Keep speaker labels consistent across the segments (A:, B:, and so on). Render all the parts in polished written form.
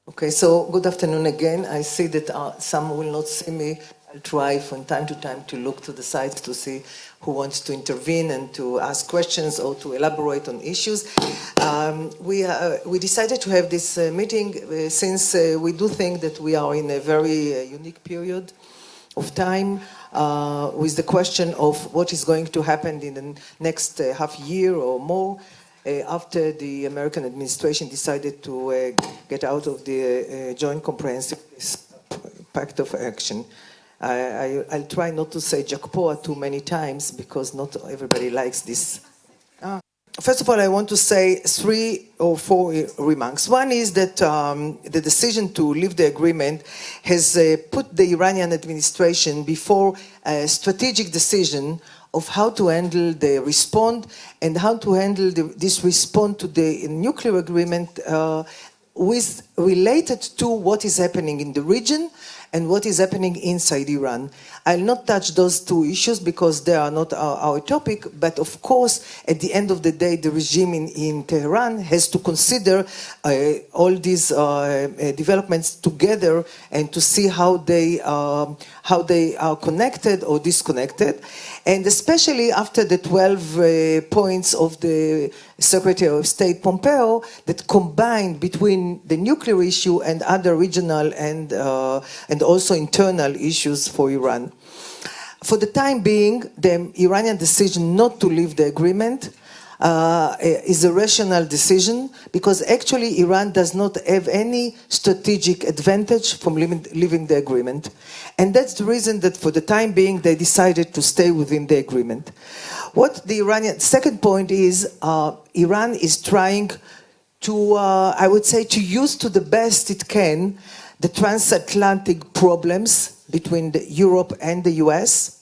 A: Okay, so good afternoon again. I see that some will not see me. I'll try from time to time to look to the sides to see who wants to intervene and to ask questions or to elaborate on issues. We decided to have this meeting since we do think that we are in a very unique period of time with the question of what is going to happen in the next half year or more. After the American administration decided to get out of the Joint Comprehensive Pact of Action. I'll try not to say JCPOA too many times because not everybody likes this. First of all, I want to say 3 or 4 remarks. One is that the decision to leave the agreement has put the Iranian administration before a strategic decision of how to handle the response and how to handle this response to the nuclear agreement with related to what is happening in the region and what is happening inside Iran. I'll not touch those 2 issues because they are not our topic, but of course, at the end of the day, the regime in Tehran has to consider all these developments together and to see how they are connected or disconnected. And especially after the 12 points of the Secretary of State Pompeo that combined between the nuclear issue and other regional and also internal issues for Iran. For the time being, the Iranian decision not to leave the agreement is a rational decision because actually Iran does not have any strategic advantage from leaving the agreement. And that's the reason that for the time being they decided to stay within the agreement. What the Iranian second point is, Iran is trying to, I would say, to use to the best it can the transatlantic problems between Europe and the US,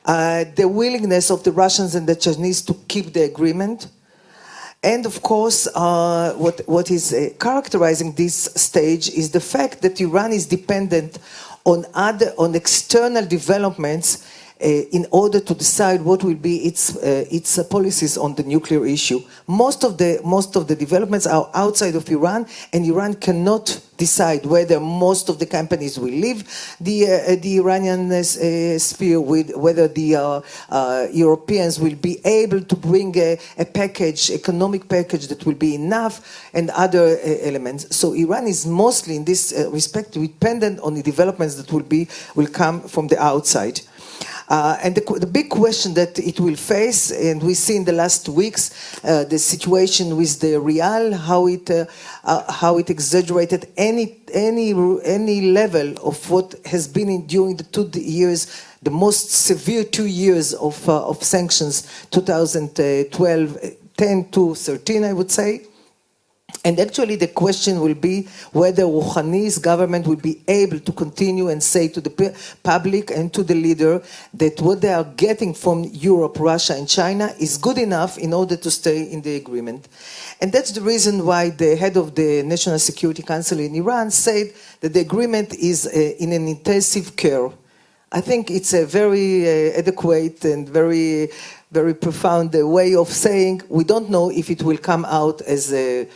A: the willingness of the Russians and the Chinese to keep the agreement, and of course, what is characterizing this stage is the fact that Iran is dependent on external developments in order to decide what will be its policies on the nuclear issue. Most of the developments are outside of Iran, and Iran cannot decide whether most of the companies will leave the Iranian sphere, whether the Europeans will be able to bring a economic package that will be enough, and other elements. So Iran is mostly in this respect dependent on the developments that will come from the outside. And the big question that it will face, and we see in the last weeks, the situation with the real, how it exaggerated any level of what has been during the 2 years, the most severe 2 years of sanctions, 2012, 10 to 13, I would say. And actually the question will be whether Rouhani's government will be able to continue and say to the public and to the leader that what they are getting from Europe, Russia and China is good enough in order to stay in the agreement. And that's the reason why the head of the National Security Council in Iran said that the agreement is in an intensive care. I think it's a very adequate and very, very profound way of saying we don't know if it will come out as a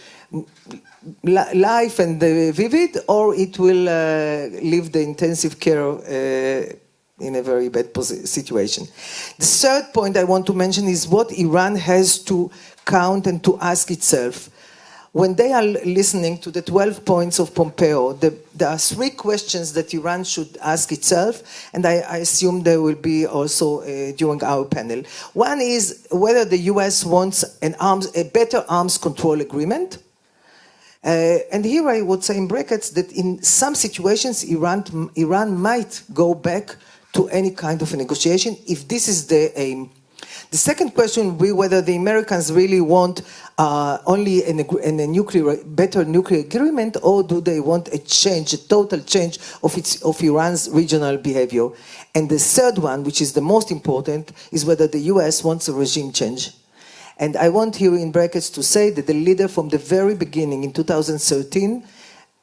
A: life and vivid, or it will leave the intensive care in a very bad situation. The third point I want to mention is what Iran has to count and to ask itself. When they are listening to the 12 points of Pompeo, there are 3 questions that Iran should ask itself, and I assume there will be also during our panel. One is whether the US wants a better arms control agreement. And here I would say in brackets that in some situations Iran might go back to any kind of a negotiation if this is the aim. The second question will be whether the Americans really want only a better nuclear agreement, or do they want a total change of Iran's regional behavior. And the third one, which is the most important, is whether the US wants a regime change. And I want here in brackets to say that the leader from the very beginning in 2013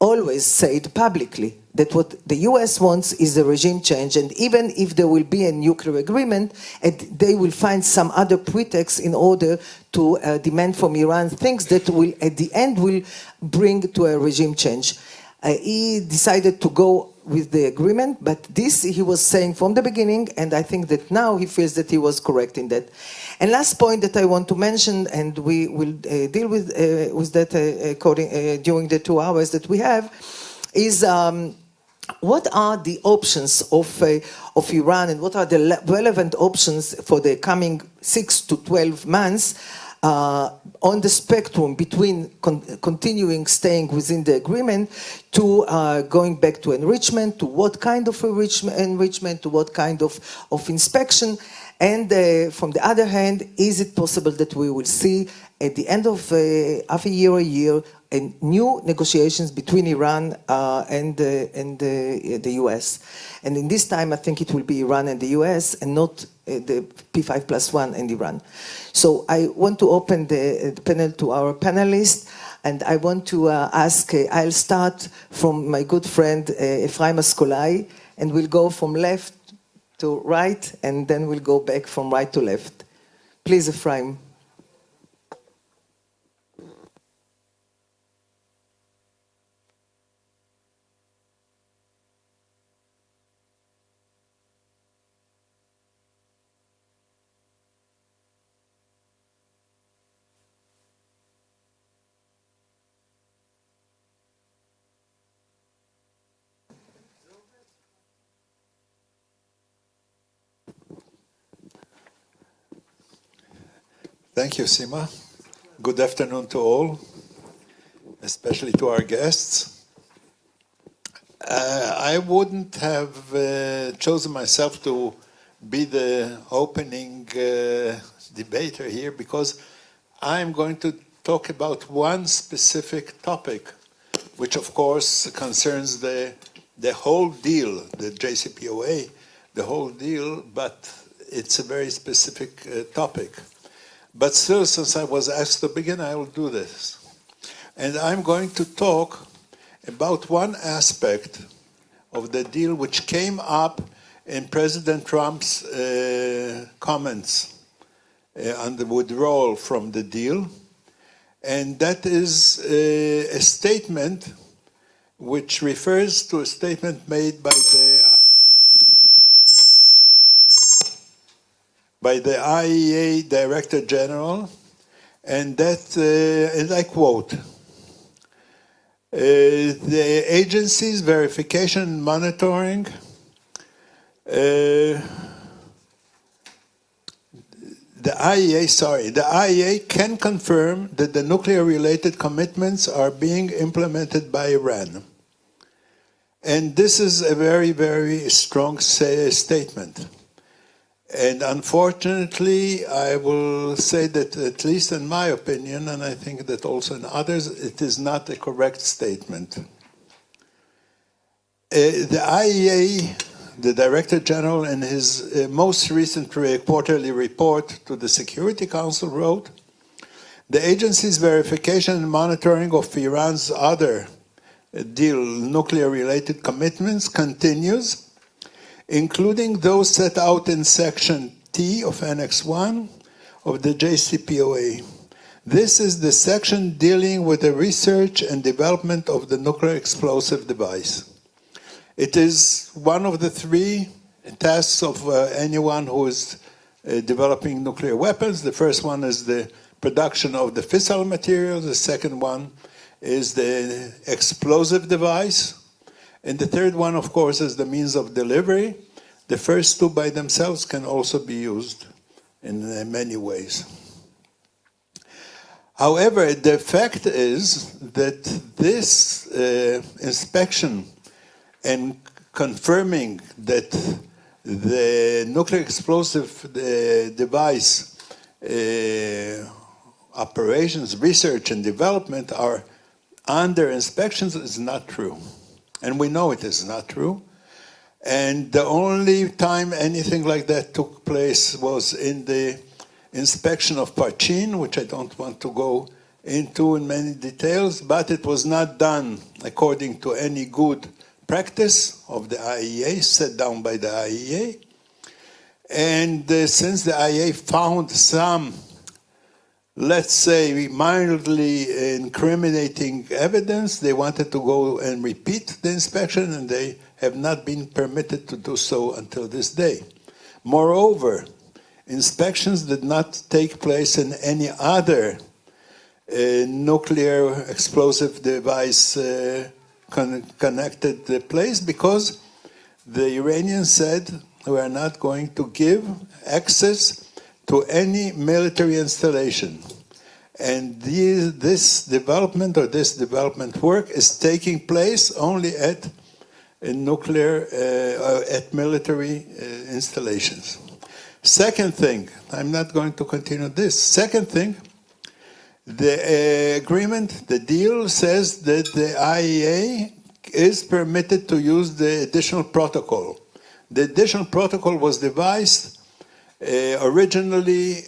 A: always said publicly that what the US wants is a regime change, and even if there will be a nuclear agreement, they will find some other pretext in order to demand from Iran things that will, at the end, will bring to a regime change. He decided to go with the agreement, but this he was saying from the beginning, and I think that now he feels that he was correct in that. And last point that I want to mention, and we will deal with that during the 2 hours that we have, is what are the options of Iran, and what are the relevant options for the coming 6 to 12 months on the spectrum between continuing staying within the agreement to going back to enrichment, to what kind of enrichment, to what kind of inspection. And from the other hand, is it possible that we will see at the end of half a year, new negotiations between Iran and the US? And in this time, I think it will be Iran and the US and not the P5+1 and Iran. So I want to open the panel to our panelists, and I want to ask, I'll start from my good friend Ephraim Askolai, and we'll go from left to right, and then we'll go back from right to left. Please, Ephraim.
B: Thank you, Sima. Good afternoon to all, especially to our guests. I wouldn't have chosen myself to be the opening debater here because I'm going to talk about one specific topic, which of course concerns the whole deal, the JCPOA, the whole deal, but it's a very specific topic. But still, since I was asked to begin, I will do this. And I'm going to talk about one aspect of the deal which came up in President Trump's comments on the withdrawal from the deal. And that is a statement which refers to a statement made by the IAEA Director General, and that, and I quote, the agency's verification and monitoring the IAEA can confirm that the nuclear-related commitments are being implemented by Iran. And this is a very, very strong statement. And unfortunately, I will say that, at least in my opinion, and I think that also in others, it is not a correct statement. The IAEA, the Director General, in his most recent quarterly report to the Security Council wrote, the agency's verification and monitoring of Iran's other deal nuclear-related commitments continues, including those set out in Section T of Annex 1 of the JCPOA. This is the section dealing with the research and development of the nuclear explosive device. It is one of the three tasks of anyone who is developing nuclear weapons. The first one is the production of the fissile material. The second one is the explosive device. And the third one, of course, is the means of delivery. The first two by themselves can also be used in many ways. However, the fact is that this inspection and confirming that the nuclear explosive device operations, research and development are under inspections is not true. And we know it is not true. And the only time anything like that took place was in the inspection of Parchin, which I don't want to go into in many details, but it was not done according to any good practice of the IEA, set down by the IEA. And since the IEA found some, let's say, mildly incriminating evidence, they wanted to go and repeat the inspection, and they have not been permitted to do so until this day. Moreover, inspections did not take place in any other nuclear explosive device connected place, because the Iranians said we are not going to give access to any military installation. And this development work is taking place only at nuclear, at military installations. Second thing, I'm not going to continue this. Second thing, the agreement, the deal says that the IEA is permitted to use the additional protocol. The additional protocol was devised originally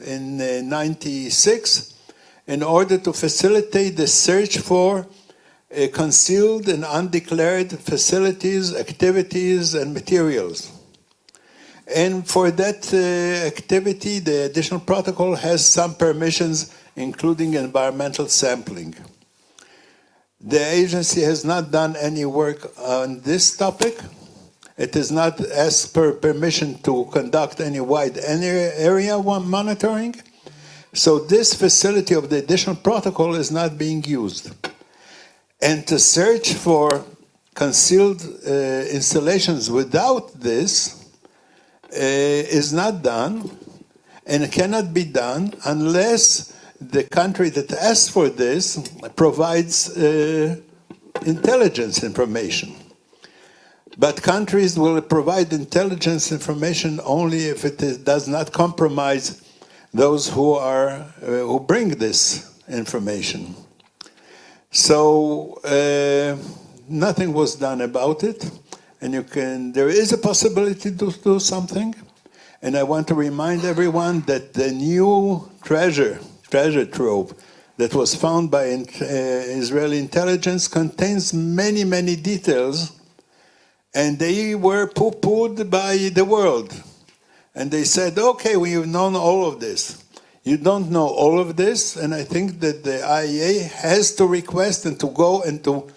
B: in '96 in order to facilitate the search for concealed and undeclared facilities, activities, and materials. And for that activity, the additional protocol has some permissions, including environmental sampling. The agency has not done any work on this topic. It is not asked for permission to conduct any wide area monitoring. So this facility of the additional protocol is not being used. And to search for concealed installations without this is not done, and it cannot be done unless the country that asks for this provides intelligence information. But countries will provide intelligence information only if it does not compromise those who bring this information. So nothing was done about it, and there is a possibility to do something. And I want to remind everyone that the new treasure trove that was found by Israeli intelligence contains many, many details, and they were poo-pooed by the world. And they said, okay, we've known all of this. You don't know all of this, and I think that the IEA has to request and to go and to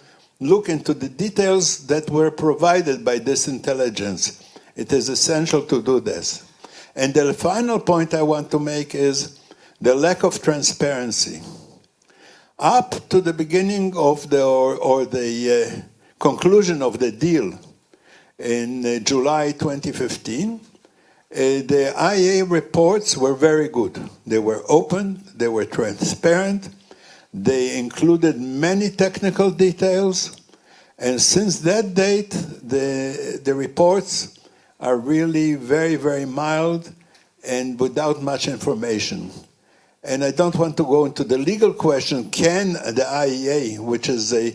B: look into the details that were provided by this intelligence. It is essential to do this. And the final point I want to make is the lack of transparency. Up to the beginning of the conclusion of the deal in July 2015, the IEA reports were very good. They were open, they were transparent, they included many technical details, and since that date, the reports are really very, very mild and without much information. And I don't want to go into the legal question, can the IEA, which is a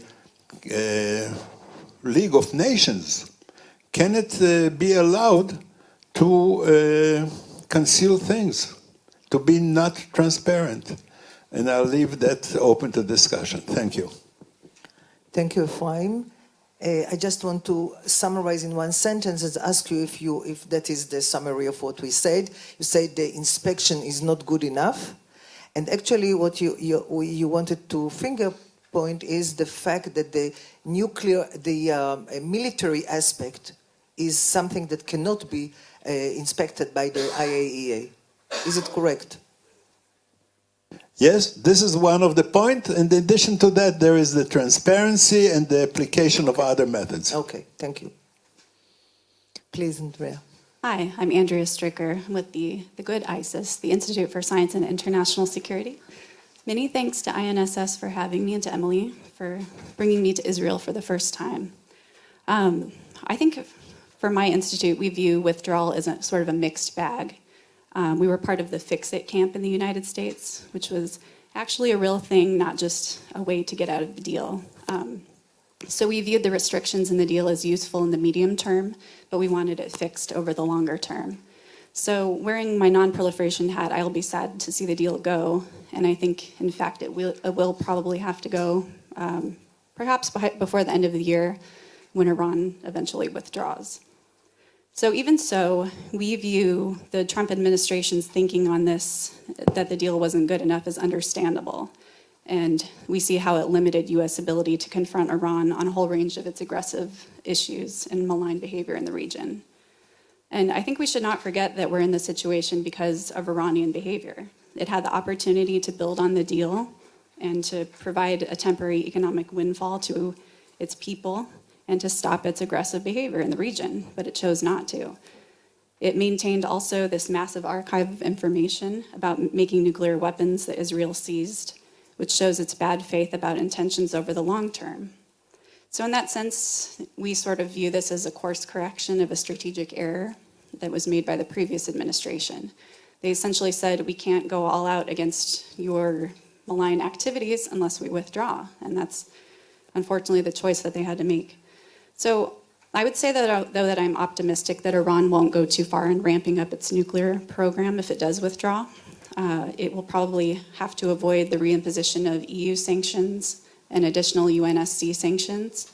B: League of Nations, can it be allowed to conceal things, to be not transparent? And I'll leave that open to discussion. Thank you.
A: Thank you, Ephraim. I just want to summarize in one sentence and ask you if that is the summary of what we said. You said the inspection is not good enough. And actually what you wanted to finger point is the fact that the military aspect is something that cannot be inspected by the IAEA. Is it correct?
B: Yes, this is one of the points. In addition to that, there is the transparency and the application of other methods.
A: Okay, thank you. Please, Andrea.
C: Hi, I'm Andrea Stricker with the good ISIS, the Institute for Science and International Security. Many thanks to INSS for having me and to Emily for bringing me to Israel for the first time. I think for my institute, we view withdrawal as a sort of a mixed bag. We were part of the Fix-It camp in the United States, which was actually a real thing, not just a way to get out of the deal. So we viewed the restrictions in the deal as useful in the medium term, but we wanted it fixed over the longer term. So wearing my non-proliferation hat, I'll be sad to see the deal go. And I think, in fact, it will probably have to go perhaps before the end of the year when Iran eventually withdraws. So even so, we view the Trump administration's thinking on this, that the deal wasn't good enough, as understandable. And we see how it limited U.S. ability to confront Iran on a whole range of its aggressive issues and malign behavior in the region. And I think we should not forget that we're in this situation because of Iranian behavior. It had the opportunity to build on the deal and to provide a temporary economic windfall to its people and to stop its aggressive behavior in the region, but it chose not to. It maintained also this massive archive of information about making nuclear weapons that Israel seized, which shows its bad faith about intentions over the long term. So in that sense, we sort of view this as a course correction of a strategic error that was made by the previous administration. They essentially said, we can't go all out against your malign activities unless we withdraw. And that's unfortunately the choice that they had to make. So I would say that, though, that I'm optimistic that Iran won't go too far in ramping up its nuclear program if it does withdraw. It will probably have to avoid the reimposition of EU sanctions and additional UNSC sanctions.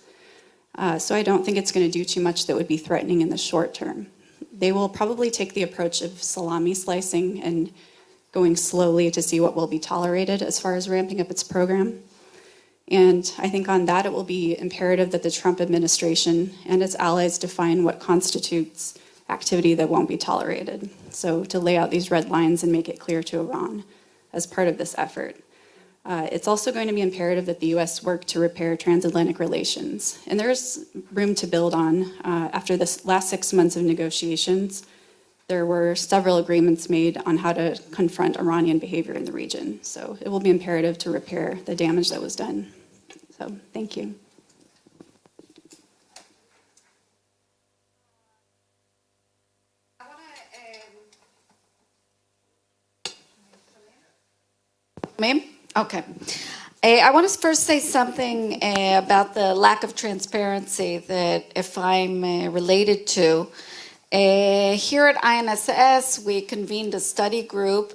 C: So I don't think it's going to do too much that would be threatening in the short term. They will probably take the approach of salami slicing and going slowly to see what will be tolerated as far as ramping up its program. And I think on that it will be imperative that the Trump administration and its allies define what constitutes activity that won't be tolerated. So to lay out these red lines and make it clear to Iran as part of this effort. It's also going to be imperative that the U.S. work to repair transatlantic relations. And there's room to build on. After the last 6 months of negotiations, there were several agreements made on how to confront Iranian behavior in the region. So it will be imperative to repair the damage that was done. So thank you.
D: Me? Okay. I want to first say something about the lack of transparency that if I'm related to. Here at INSS, we convened a study group.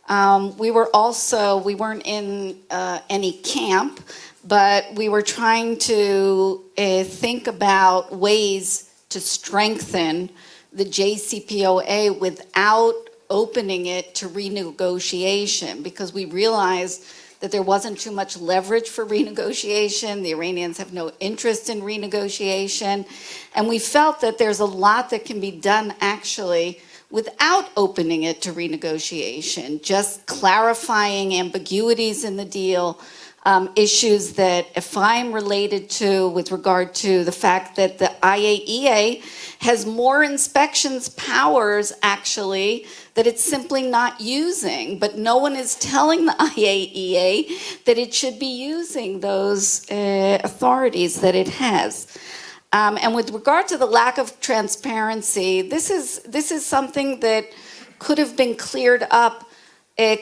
D: We weren't in any camp, but we were trying to think about ways to strengthen the JCPOA without opening it to renegotiation, because we realized that there wasn't too much leverage for renegotiation. The Iranians have no interest in renegotiation. And we felt that there's a lot that can be done actually without opening it to renegotiation, just clarifying ambiguities in the deal, issues that if I'm related to with regard to the fact that the IAEA has more inspections powers actually that it's simply not using, but no one is telling the IAEA that it should be using those authorities that it has. And with regard to the lack of transparency, this is something that could have been cleared up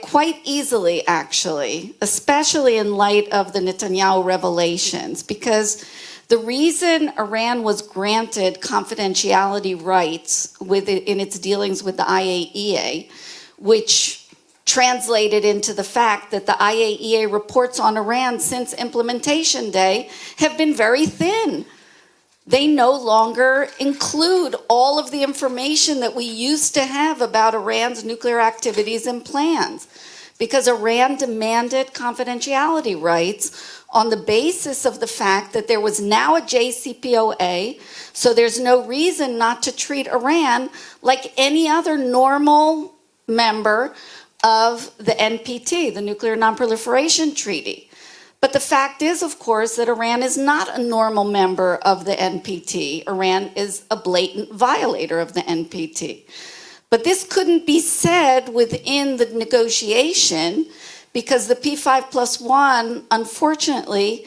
D: quite easily, actually, especially in light of the Netanyahu revelations, because the reason Iran was granted confidentiality rights in its dealings with the IAEA, which translated into the fact that the IAEA reports on Iran since implementation day have been very thin. They no longer include all of the information that we used to have about Iran's nuclear activities and plans, because Iran demanded confidentiality rights on the basis of the fact that there was now a JCPOA, so there's no reason not to treat Iran like any other normal member of the NPT, the Nuclear Non-Proliferation Treaty. But the fact is, of course, that Iran is not a normal member of the NPT. Iran is a blatant violator of the NPT. But this couldn't be said within the negotiation because the P5+1, unfortunately,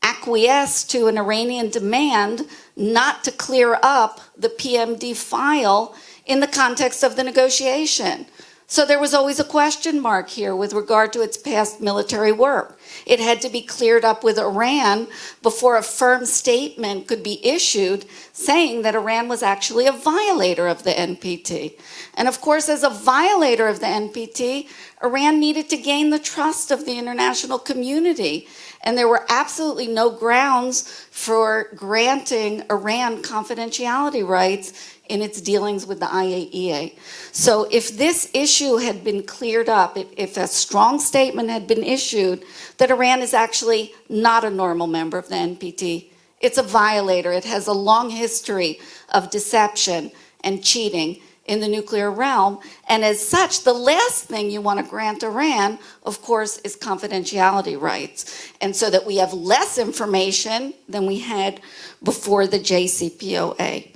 D: acquiesced to an Iranian demand not to clear up the PMD file in the context of the negotiation. So there was always a question mark here with regard to its past military work. It had to be cleared up with Iran before a firm statement could be issued saying that Iran was actually a violator of the NPT. And of course, as a violator of the NPT, Iran needed to gain the trust of the international community. And there were absolutely no grounds for granting Iran confidentiality rights in its dealings with the IAEA. So if this issue had been cleared up, if a strong statement had been issued that Iran is actually not a normal member of the NPT, it's a violator. It has a long history of deception and cheating in the nuclear realm. And as such, the last thing you want to grant Iran, of course, is confidentiality rights. And so that we have less information than we had before the JCPOA.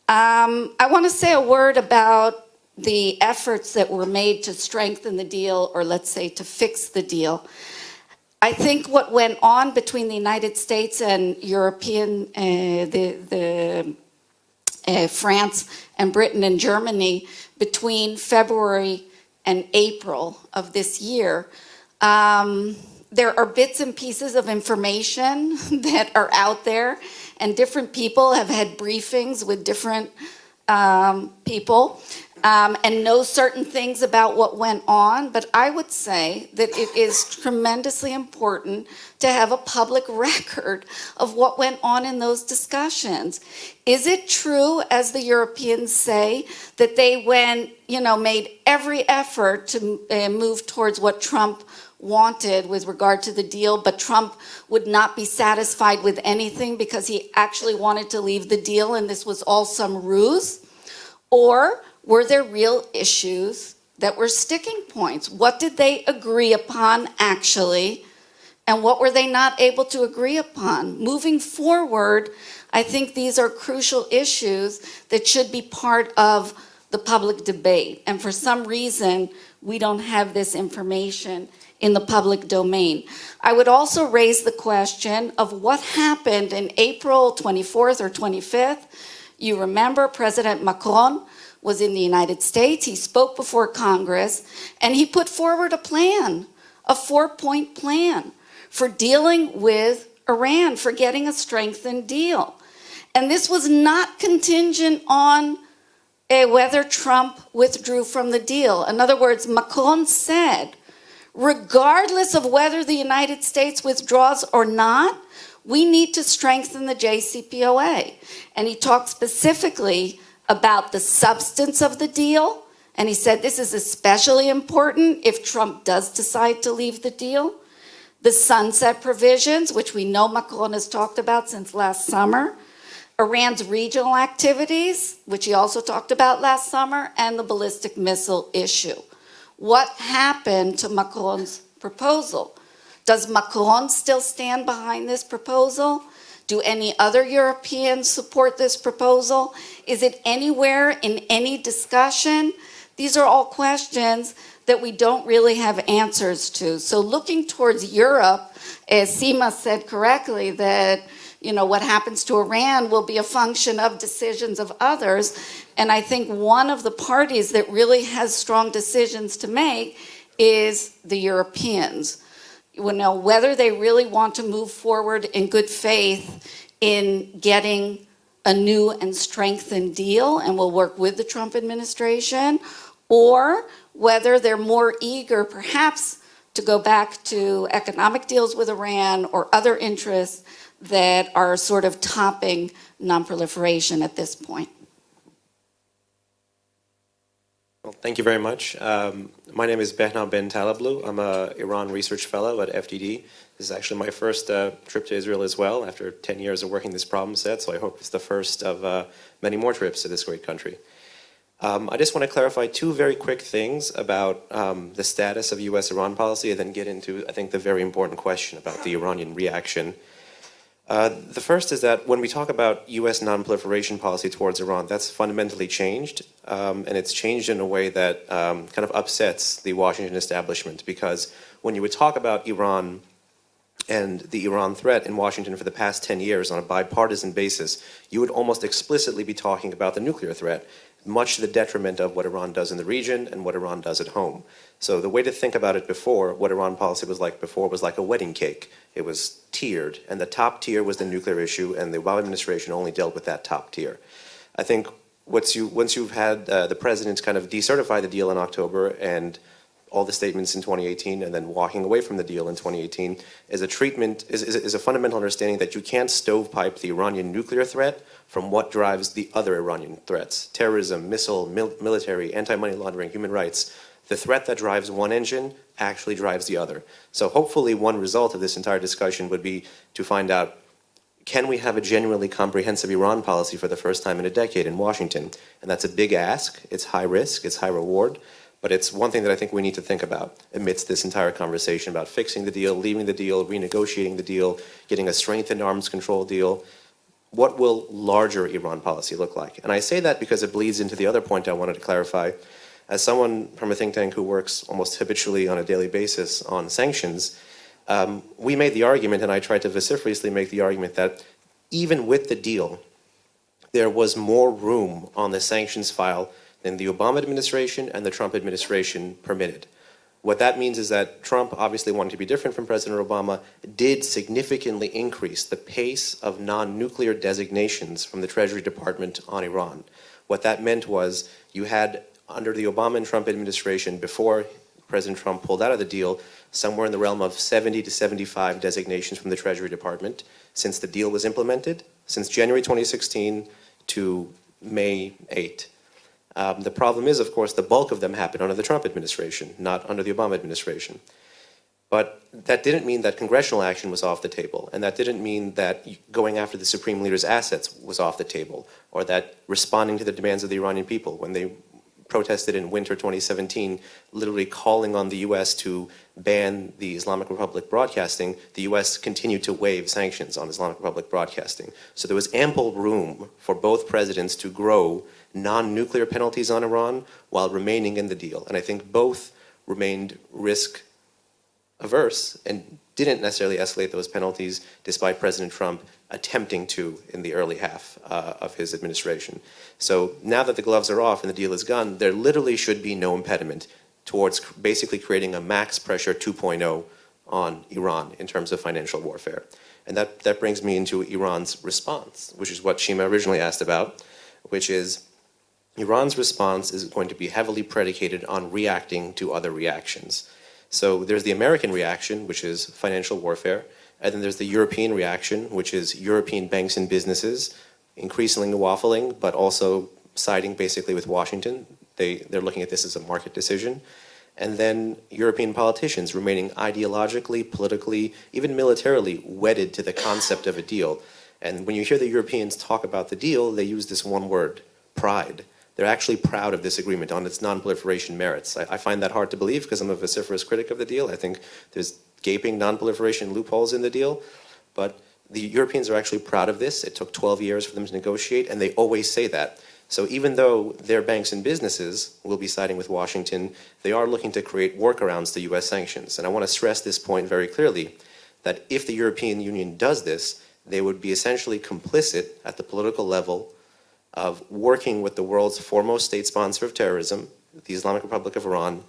D: I want to say a word about the efforts that were made to strengthen the deal, or let's say to fix the deal. I think what went on between the United States and European, France and Britain and Germany between February and April of this year, there are bits and pieces of information that are out there, and different people have had briefings with different people and know certain things about what went on. But I would say that it is tremendously important to have a public record of what went on in those discussions. Is it true, as the Europeans say, that they made every effort to move towards what Trump wanted with regard to the deal, but Trump would not be satisfied with anything because he actually wanted to leave the deal and this was all some ruse? Or were there real issues that were sticking points? What did they agree upon actually, and what were they not able to agree upon? Moving forward, I think these are crucial issues that should be part of the public debate. And for some reason, we don't have this information in the public domain. I would also raise the question of what happened in April 24th or 25th. You remember President Macron was in the United States. He spoke before Congress, and he put forward a plan, a 4-point plan for dealing with Iran, for getting a strengthened deal. And this was not contingent on whether Trump withdrew from the deal. In other words, Macron said, regardless of whether the United States withdraws or not, we need to strengthen the JCPOA. And he talked specifically about the substance of the deal. And he said this is especially important if Trump does decide to leave the deal. The sunset provisions, which we know Macron has talked about since last summer. Iran's regional activities, which he also talked about last summer, and the ballistic missile issue. What happened to Macron's proposal? Does Macron still stand behind this proposal? Do any other Europeans support this proposal? Is it anywhere in any discussion? These are all questions that we don't really have answers to. So looking towards Europe, as Seema said correctly, that what happens to Iran will be a function of decisions of others. And I think one of the parties that really has strong decisions to make is the Europeans. Whether they really want to move forward in good faith in getting a new and strengthened deal, and will work with the Trump administration, or whether they're more eager perhaps to go back to economic deals with Iran or other interests that are sort of topping nonproliferation at this point.
E: Well, thank you very much. My name is Behnam Ben Talablu. I'm an Iran research fellow at FDD. This is actually my first trip to Israel as well, after 10 years of working this problem set, so I hope it's the first of many more trips to this great country. I just want to clarify two very quick things about the status of U.S.-Iran policy, and then get into, I think, the very important question about the Iranian reaction. The first is that when we talk about U.S. non-proliferation policy towards Iran, that's fundamentally changed, and it's changed in a way that kind of upsets the Washington establishment, because when you would talk about Iran and the Iran threat in Washington for the past 10 years on a bipartisan basis, you would almost explicitly be talking about the nuclear threat. much to the detriment of what Iran does in the region and what Iran does at home. So the way to think about it before, what Iran policy was like before, was like a wedding cake. It was tiered, and the top tier was the nuclear issue, and the Obama administration only dealt with that top tier. I think once you've had the president kind of decertify the deal in October and all the statements in 2018 and then walking away from the deal in 2018 is a fundamental understanding that you can't stovepipe the Iranian nuclear threat from what drives the other Iranian threats: terrorism, missile, military, anti-money laundering, human rights. The threat that drives one engine actually drives the other. So hopefully one result of this entire discussion would be to find out, can we have a genuinely comprehensive Iran policy for the first time in a decade in Washington? And that's a big ask. It's high risk, it's high reward. But it's one thing that I think we need to think about amidst this entire conversation about fixing the deal, leaving the deal, renegotiating the deal, getting a strengthened arms control deal. What will larger Iran policy look like? And I say that because it bleeds into the other point I wanted to clarify. As someone from a think tank who works almost habitually on a daily basis on sanctions, we made the argument, and I tried to vociferously make the argument, that even with the deal, there was more room on the sanctions file than the Obama administration and the Trump administration permitted. What that means is that Trump, obviously wanting to be different from President Obama, did significantly increase the pace of non-nuclear designations from the Treasury Department on Iran. What that meant was you had, under the Obama and Trump administration, before President Trump pulled out of the deal, somewhere in the realm of 70 to 75 designations from the Treasury Department since the deal was implemented, since January 2016 to May 8. The problem is, of course, the bulk of them happened under the Trump administration, not under the Obama administration. But that didn't mean that congressional action was off the table, and that didn't mean that going after the supreme leader's assets was off the table, or that responding to the demands of the Iranian people when they protested in winter 2017, literally calling on the U.S. to ban the Islamic Republic broadcasting, the U.S. continued to waive sanctions on Islamic Republic broadcasting. So there was ample room for both presidents to grow non-nuclear penalties on Iran while remaining in the deal. And I think both remained risk averse and didn't necessarily escalate those penalties despite President Trump attempting to in the early half of his administration. So now that the gloves are off and the deal is gone, there literally should be no impediment towards basically creating a max pressure 2.0 on Iran in terms of financial warfare. And that brings me into Iran's response, which is what Shima originally asked about, which is Iran's response is going to be heavily predicated on reacting to other reactions. So there's the American reaction, which is financial warfare, and then there's the European reaction, which is European banks and businesses increasingly waffling, but also siding basically with Washington. They're looking at this as a market decision. And then European politicians remaining ideologically, politically, even militarily wedded to the concept of a deal. And when you hear the Europeans talk about the deal, they use this one word, pride. They're actually proud of this agreement on its non-proliferation merits. I find that hard to believe because I'm a vociferous critic of the deal. I think there's gaping non-proliferation loopholes in the deal. But the Europeans are actually proud of this. It took 12 years for them to negotiate, and they always say that. So even though their banks and businesses will be siding with Washington, they are looking to create workarounds to U.S. sanctions. And I want to stress this point very clearly, that if the European Union does this, they would be essentially complicit at the political level of working with the world's foremost state sponsor of terrorism, the Islamic Republic of Iran,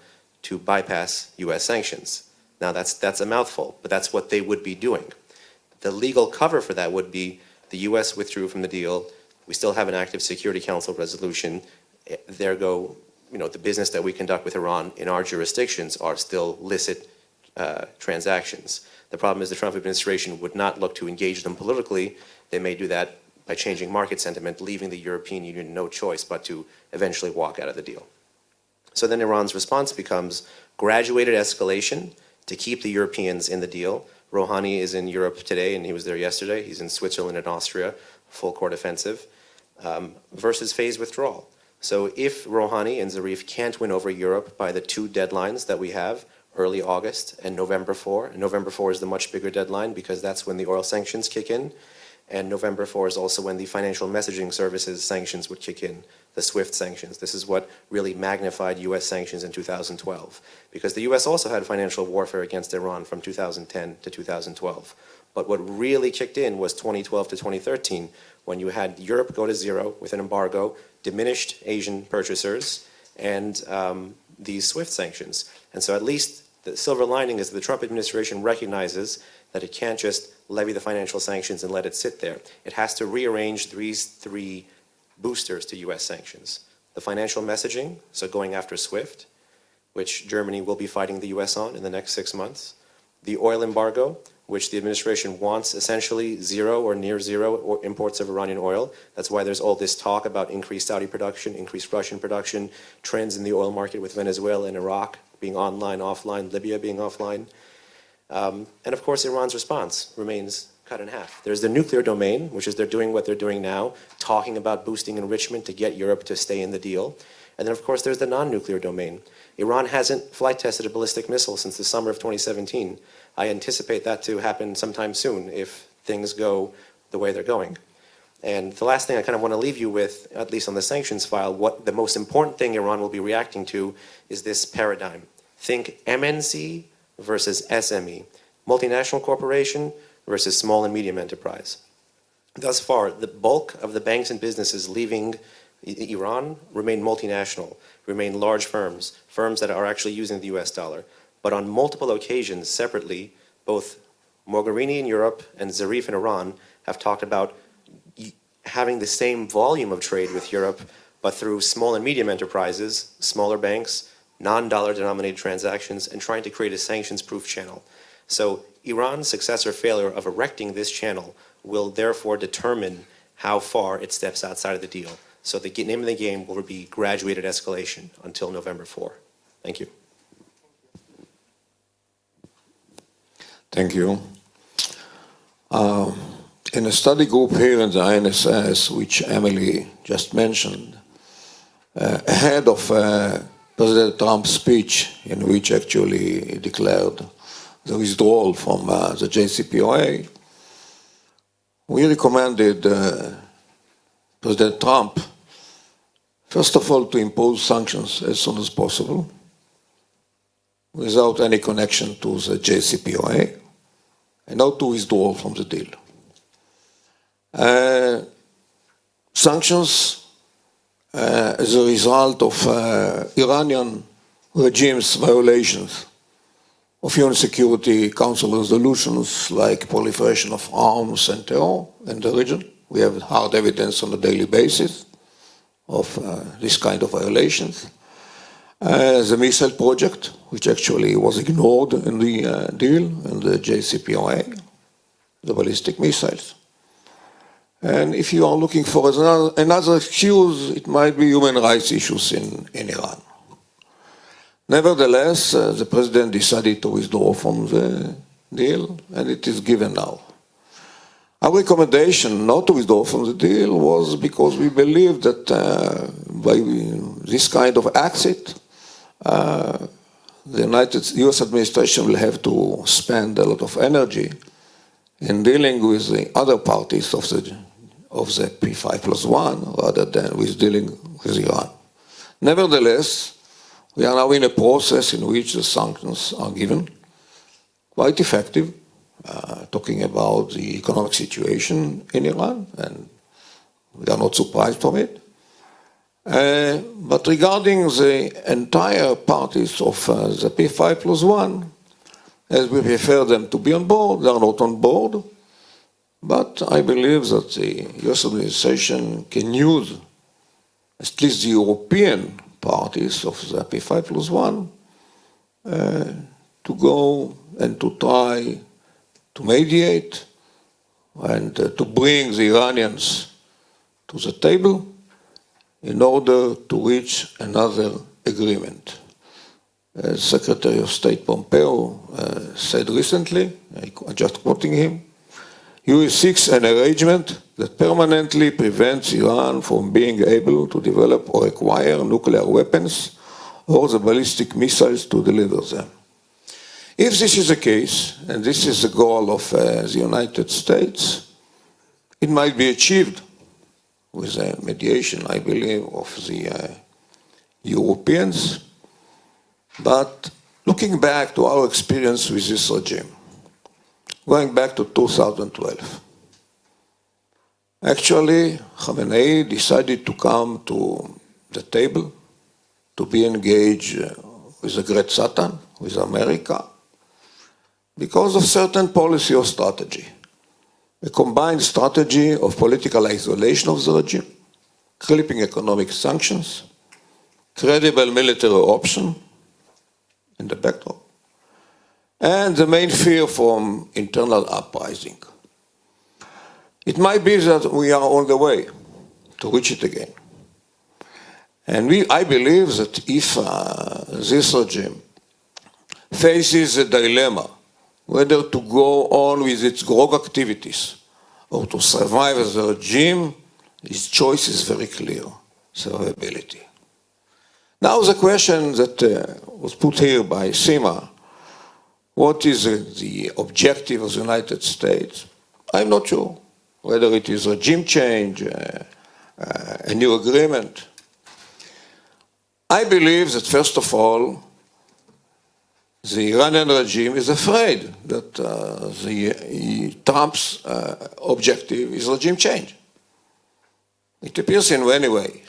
E: to bypass U.S. sanctions. Now that's a mouthful, but that's what they would be doing. The legal cover for that would be the U.S. withdrew from the deal. We still have an active Security Council resolution. There go, the business that we conduct with Iran in our jurisdictions are still licit transactions. The problem is the Trump administration would not look to engage them politically. They may do that by changing market sentiment, leaving the European Union no choice but to eventually walk out of the deal. So then Iran's response becomes graduated escalation to keep the Europeans in the deal. Rouhani is in Europe today, and he was there yesterday. He's in Switzerland and Austria, full court offensive, versus phased withdrawal. So if Rouhani and Zarif can't win over Europe by the two deadlines that we have, early August and November 4, and November 4 is the much bigger deadline because that's when the oil sanctions kick in, and November 4 is also when the financial messaging services sanctions would kick in, the SWIFT sanctions. This is what really magnified U.S. sanctions in 2012, because the U.S. also had financial warfare against Iran from 2010 to 2012. But what really kicked in was 2012 to 2013, when you had Europe go to zero with an embargo, diminished Asian purchasers, and these SWIFT sanctions. And so at least the silver lining is that the Trump administration recognizes that it can't just levy the financial sanctions and let it sit there. It has to rearrange these three boosters to U.S. sanctions. The financial messaging, so going after SWIFT, which Germany will be fighting the U.S. on in the next 6 months. The oil embargo, which the administration wants essentially zero or near zero imports of Iranian oil. That's why there's all this talk about increased Saudi production, increased Russian production, trends in the oil market with Venezuela and Iraq being online, offline, Libya being offline. And of course, Iran's response remains cut in half. There's the nuclear domain, which is they're doing what they're doing now, talking about boosting enrichment to get Europe to stay in the deal. And then, of course, there's the non-nuclear domain. Iran hasn't flight tested a ballistic missile since the summer of 2017. I anticipate that to happen sometime soon if things go the way they're going. And the last thing I kind of want to leave you with, at least on the sanctions file, what the most important thing Iran will be reacting to is this paradigm. Think MNC versus SME, multinational corporation versus small and medium enterprise. Thus far, the bulk of the banks and businesses leaving Iran remain multinational, remain large firms, firms that are actually using the US dollar. But on multiple occasions, separately, both Mogherini in Europe and Zarif in Iran have talked about having the same volume of trade with Europe, but through small and medium enterprises, smaller banks, non-dollar denominated transactions, and trying to create a sanctions-proof channel. So Iran's success or failure of erecting this channel will therefore determine how far it steps outside of the deal. So the name of the game will be graduated escalation until November 4. Thank you.
F: Thank you. In a study group here in the INSS, which Emily just mentioned, ahead of President Trump's speech, in which actually he declared the withdrawal from the JCPOA, we recommended President Trump, first of all, to impose sanctions as soon as possible, without any connection to the JCPOA, and not to withdraw from the deal. Sanctions as a result of Iranian regime's violations of UN Security Council resolutions like proliferation of arms and terror in the region. We have hard evidence on a daily basis of this kind of violations. The missile project, which actually was ignored in the deal, in the JCPOA, the ballistic missiles. And if you are looking for another excuse, it might be human rights issues in Iran. Nevertheless, the president decided to withdraw from the deal, and it is given now. Our recommendation not to withdraw from the deal was because we believe that by this kind of exit, the US administration will have to spend a lot of energy in dealing with the other parties of the P5+1 rather than with dealing with Iran. Nevertheless, we are now in a process in which the sanctions are given, quite effective, talking about the economic situation in Iran, and we are not surprised from it. But regarding the entire parties of the P5+1, as we prefer them to be on board, they are not on board. But I believe that the US administration can use at least the European parties of the P5+1 to go and to try to mediate and to bring the Iranians to the table in order to reach another agreement. As Secretary of State Pompeo said recently, I'm just quoting him, US seeks an arrangement that permanently prevents Iran from being able to develop or acquire nuclear weapons or the ballistic missiles to deliver them. If this is the case, and this is the goal of the United States, it might be achieved with a mediation, I believe, of the Europeans. But looking back to our experience with this regime, going back to 2012. Actually, Khamenei decided to come to the table to be engaged with the great Satan, with America, because of certain policy or strategy. A combined strategy of political isolation of the regime, crippling economic sanctions, credible military option in the backdrop, and the main fear from internal uprising. It might be that we are on the way to reach it again. And I believe that if this regime faces a dilemma whether to go on with its growth activities or to survive as a regime, its choice is very clear: survivability. Now the question that was put here by Sima, what is the objective of the United States? I'm not sure whether it is regime change, a new agreement. I believe that first of all, the Iranian regime is afraid that Trump's objective is regime change. It appears in many ways.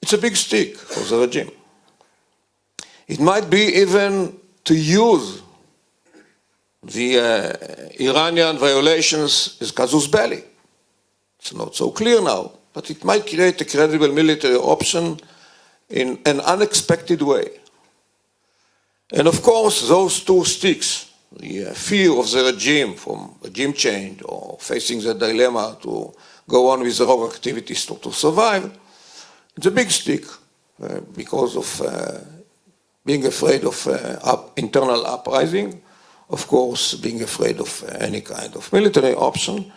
F: It's a big stick for the regime. It might be even to use the Iranian violations as casus belli. It's not so clear now, but it might create a credible military option in an unexpected way. And of course, those two sticks, the fear of the regime from regime change or facing the dilemma to go on with the rogue activities to survive, it's a big stick because of being afraid of internal uprising, of course, being afraid of any kind of military option.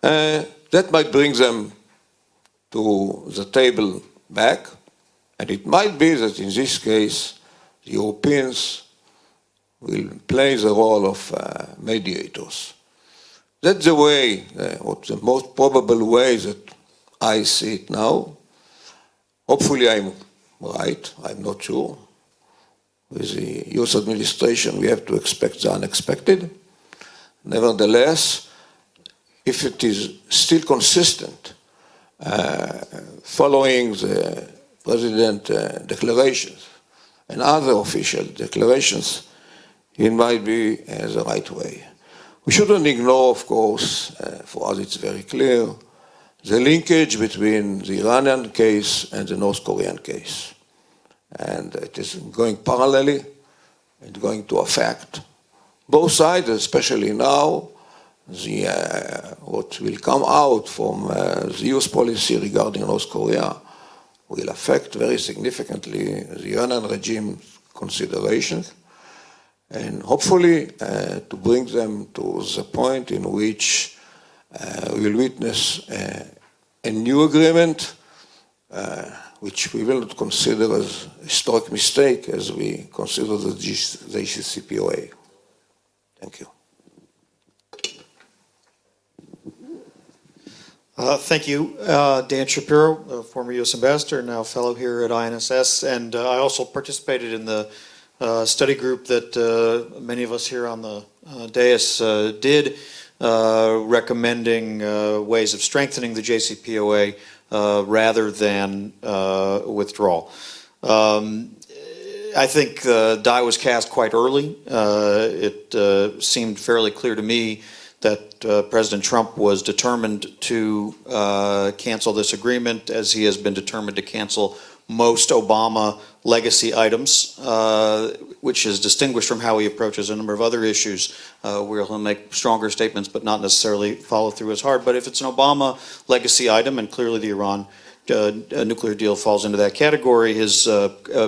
F: That might bring them to the table back, and it might be that in this case, the Europeans will play the role of mediators. That's the way, or the most probable way that I see it now. Hopefully I'm right, I'm not sure. With the US administration, we have to expect the unexpected. Nevertheless, if it is still consistent, following the President's declarations and other official declarations, it might be the right way. We shouldn't ignore, of course, for us it's very clear, the linkage between the Iranian case and the North Korean case. And it is going parallelly, it's going to affect both sides, especially now, what will come out from the US policy regarding North Korea will affect very significantly the Iranian regime considerations, and hopefully to bring them to the point in which we will witness a new agreement, which we will not consider as a historic mistake as we consider the JCPOA. Thank you.
G: Thank you, Dan Shapiro, former U.S. ambassador, now fellow here at INSS, and I also participated in the study group that many of us here on the dais did, recommending ways of strengthening the JCPOA rather than withdrawal. I think the die was cast quite early. It seemed fairly clear to me that President Trump was determined to cancel this agreement, as he has been determined to cancel most Obama legacy items, which is distinguished from how he approaches a number of other issues where he'll make stronger statements but not necessarily follow through as hard. But if it's an Obama legacy item, and clearly the Iran nuclear deal falls into that category, his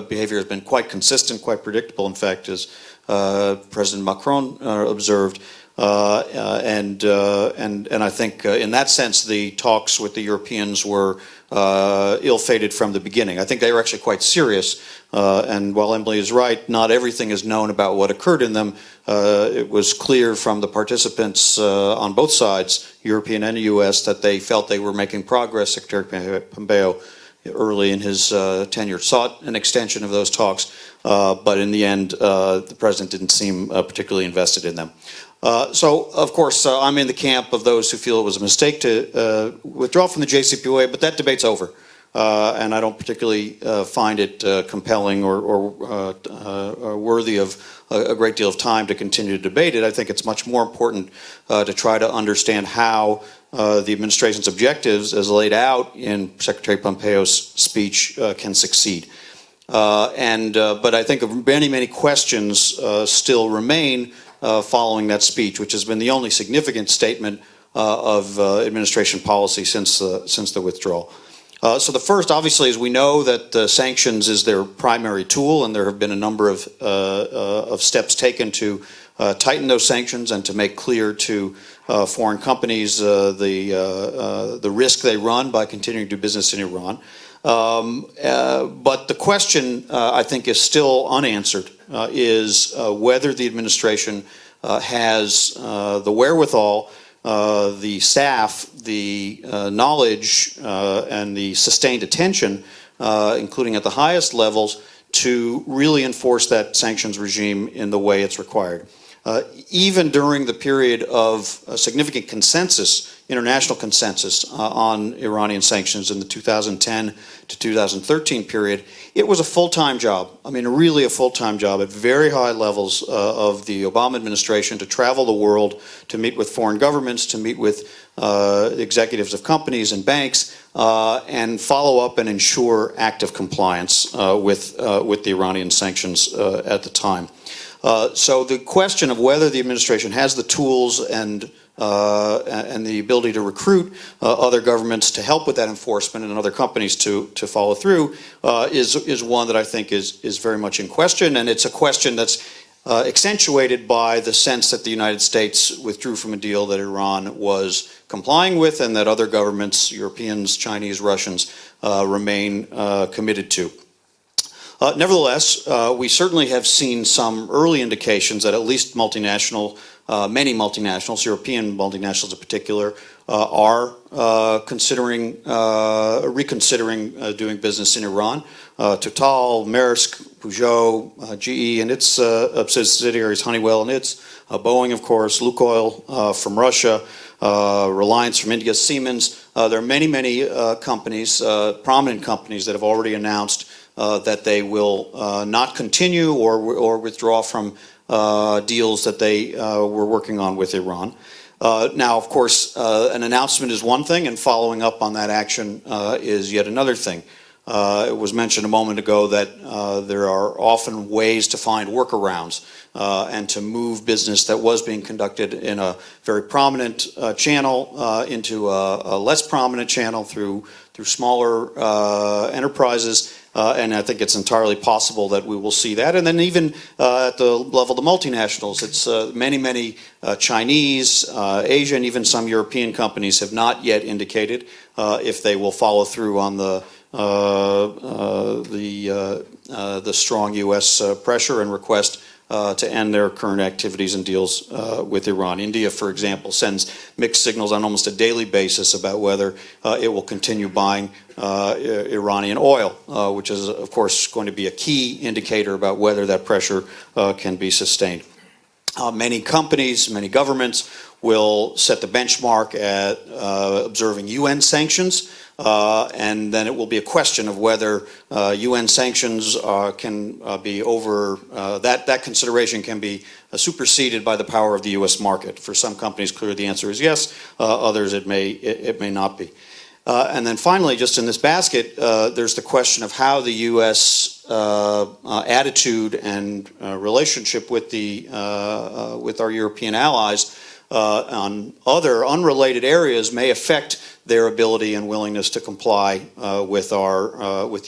G: behavior has been quite consistent, quite predictable. In fact, as President Macron observed, and I think in that sense the talks with the Europeans were ill-fated from the beginning. I think they were actually quite serious, and while Emily is right, not everything is known about what occurred in them. It was clear from the participants on both sides, European and US, that they felt they were making progress. Secretary Pompeo early in his tenure, sought an extension of those talks, but in the end, the president didn't seem particularly invested in them. So, of course, I'm in the camp of those who feel it was a mistake to withdraw from the JCPOA, but that debate's over. And I don't particularly find it compelling or worthy of a great deal of time to continue to debate it. I think it's much more important to try to understand how the administration's objectives, as laid out in Secretary Pompeo's speech, can succeed. But I think many questions still remain following that speech, which has been the only significant statement of administration policy since the withdrawal. So the first, obviously, is we know that sanctions is their primary tool, and there have been a number of steps taken to tighten those sanctions and to make clear to foreign companies the risk they run by continuing to do business in Iran. But the question, I think, is still unanswered, is whether the administration has the wherewithal, the staff, the knowledge, and the sustained attention, including at the highest levels, to really enforce that sanctions regime in the way it's required. Even during the period of significant consensus, international consensus on Iranian sanctions in the 2010 to 2013 period, it was a full-time job. I mean, really a full-time job at very high levels of the Obama administration to travel the world, to meet with foreign governments, to meet with executives of companies and banks, and follow up and ensure active compliance with the Iranian sanctions at the time. So the question of whether the administration has the tools and the ability to recruit other governments to help with that enforcement and other companies to follow through is one that I think is very much in question, and it's a question that's accentuated by the sense that the United States withdrew from a deal that Iran was complying with and that other governments, Europeans, Chinese, Russians, remain committed to. Nevertheless, we certainly have seen some early indications that at least many multinationals, European multinationals in particular, are reconsidering doing business in Iran. Total, Maersk, Peugeot, GE and its subsidiaries, Honeywell and its, Boeing, of course, Lukoil from Russia, Reliance from India, Siemens. There are many companies, prominent companies, that have already announced that they will not continue or withdraw from deals that they were working on with Iran. Now, of course, an announcement is one thing, and following up on that action is yet another thing. It was mentioned a moment ago that there are often ways to find workarounds and to move business that was being conducted in a very prominent channel into a less prominent channel through smaller enterprises. And I think it's entirely possible that we will see that. And then even at the level of the multinationals, it's many Chinese, Asian, even some European companies have not yet indicated if they will follow through on the strong U.S. pressure and request to end their current activities and deals with Iran. India, for example, sends mixed signals on almost a daily basis about whether it will continue buying Iranian oil, which is, of course, going to be a key indicator about whether that pressure can be sustained. Many companies, many governments will set the benchmark at observing UN sanctions, and then it will be a question of whether UN sanctions can be over, that consideration can be superseded by the power of the US market. For some companies, clearly the answer is yes, others it may not be. And then finally, just in this basket, there's the question of how the U.S. attitude and relationship with our European allies on other unrelated areas may affect their ability and willingness to comply with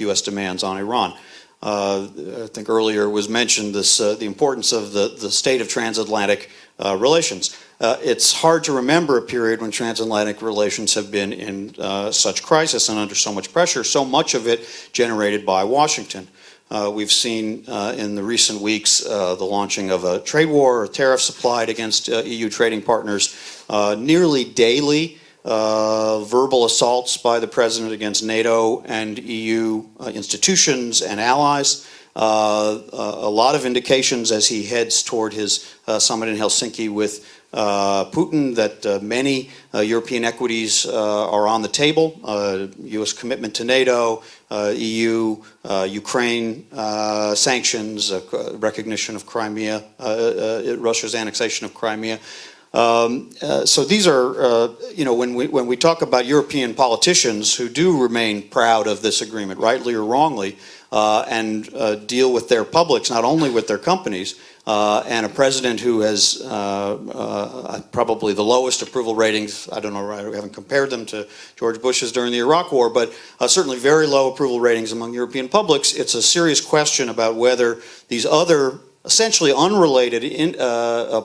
G: U.S. demands on Iran. I think earlier was mentioned the importance of the state of transatlantic relations. It's hard to remember a period when transatlantic relations have been in such crisis and under so much pressure, so much of it generated by Washington. We've seen in the recent weeks the launching of a trade war, tariffs applied against EU trading partners. Nearly daily, verbal assaults by the president against NATO and EU institutions and allies. A lot of indications as he heads toward his summit in Helsinki with Putin that many European equities are on the table. U.S. commitment to NATO, EU, Ukraine sanctions, recognition of Crimea, Russia's annexation of Crimea. So these are, when we talk about European politicians who do remain proud of this agreement, rightly or wrongly, and deal with their publics, not only with their companies, and a president who has probably the lowest approval ratings. I don't know, I haven't compared them to George Bush's during the Iraq War, but certainly very low approval ratings among European publics. It's a serious question about whether these other essentially unrelated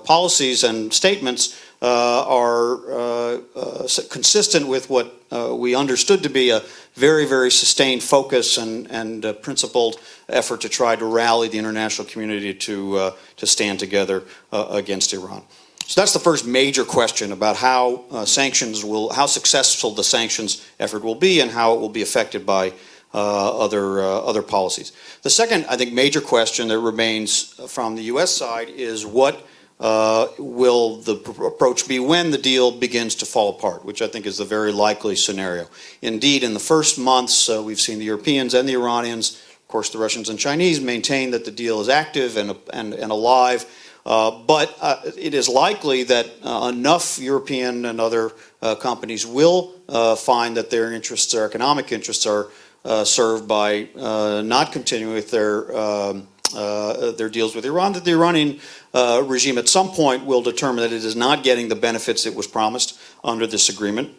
G: policies and statements are consistent with what we understood to be a very, very sustained focus and principled effort to try to rally the international community to stand together against Iran. So that's the first major question about how how successful the sanctions effort will be and how it will be affected by other policies. The second, I think, major question that remains from the U.S. side is what will the approach be when the deal begins to fall apart, which I think is the very likely scenario. Indeed, in the first months, we've seen the Europeans and the Iranians, of course the Russians and Chinese, maintain that the deal is active and alive. But it is likely that enough European and other companies will find that their interests, their economic interests, are served by not continuing with their deals with Iran, that the Iranian regime at some point will determine that it is not getting the benefits it was promised under this agreement.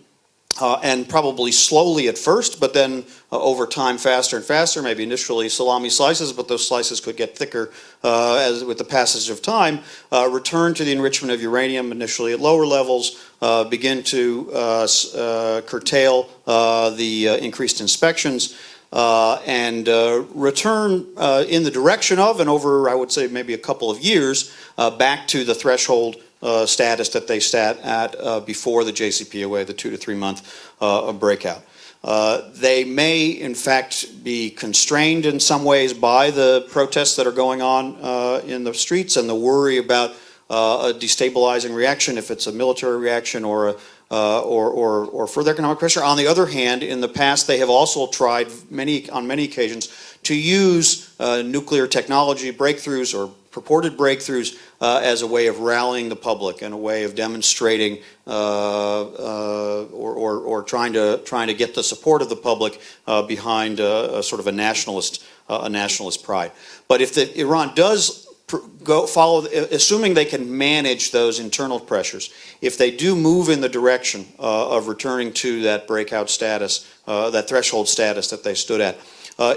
G: And probably slowly at first, but then over time faster and faster, maybe initially salami slices, but those slices could get thicker as with the passage of time, return to the enrichment of uranium initially at lower levels, begin to curtail the increased inspections, and return in the direction of, and over, I would say, maybe a couple of years, back to the threshold status that they sat at before the JCPOA, the 2 to 3 month breakout. They may, in fact, be constrained in some ways by the protests that are going on in the streets and the worry about a destabilizing reaction, if it's a military reaction or further economic pressure. On the other hand, in the past, they have also tried on many occasions to use nuclear technology breakthroughs or purported breakthroughs as a way of rallying the public and a way of demonstrating or trying to get the support of the public behind a sort of a nationalist pride. But if Iran does follow, assuming they can manage those internal pressures, if they do move in the direction of returning to that breakout status, that threshold status that they stood at,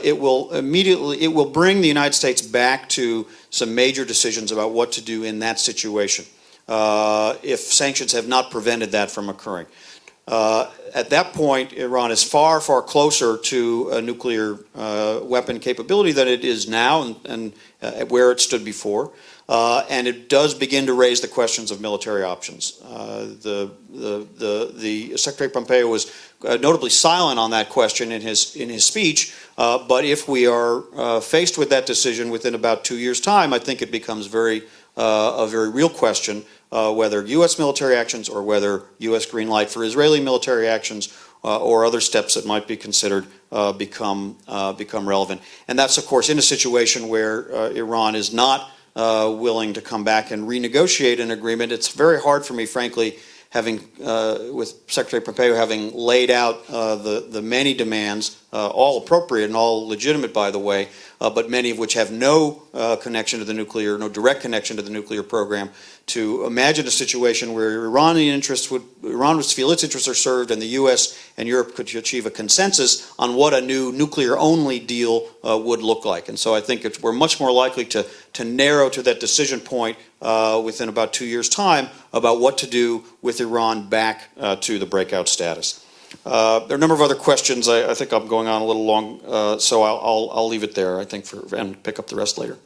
G: it will bring the United States back to some major decisions about what to do in that situation if sanctions have not prevented that from occurring. At that point, Iran is far, far closer to a nuclear weapon capability than it is now and where it stood before. And it does begin to raise the questions of military options. The Secretary Pompeo was notably silent on that question in his speech. But if we are faced with that decision within about 2 years' time, I think it becomes a very real question whether U.S. military actions or whether U.S. green light for Israeli military actions or other steps that might be considered become relevant. And that's, of course, in a situation where Iran is not willing to come back and renegotiate an agreement. It's very hard for me, frankly, with Secretary Pompeo having laid out the many demands, all appropriate and all legitimate, by the way, but many of which have no connection to the nuclear, no direct connection to the nuclear program, to imagine a situation where Iran would feel its interests are served and the U.S. and Europe could achieve a consensus on what a new nuclear-only deal would look like. And so I think we're much more likely to narrow to that decision point within about 2 years' time about what to do with Iran back to the breakout status. There are a number of other questions. I think I'm going on a little long, so I'll leave it there, I think, and pick up the rest later.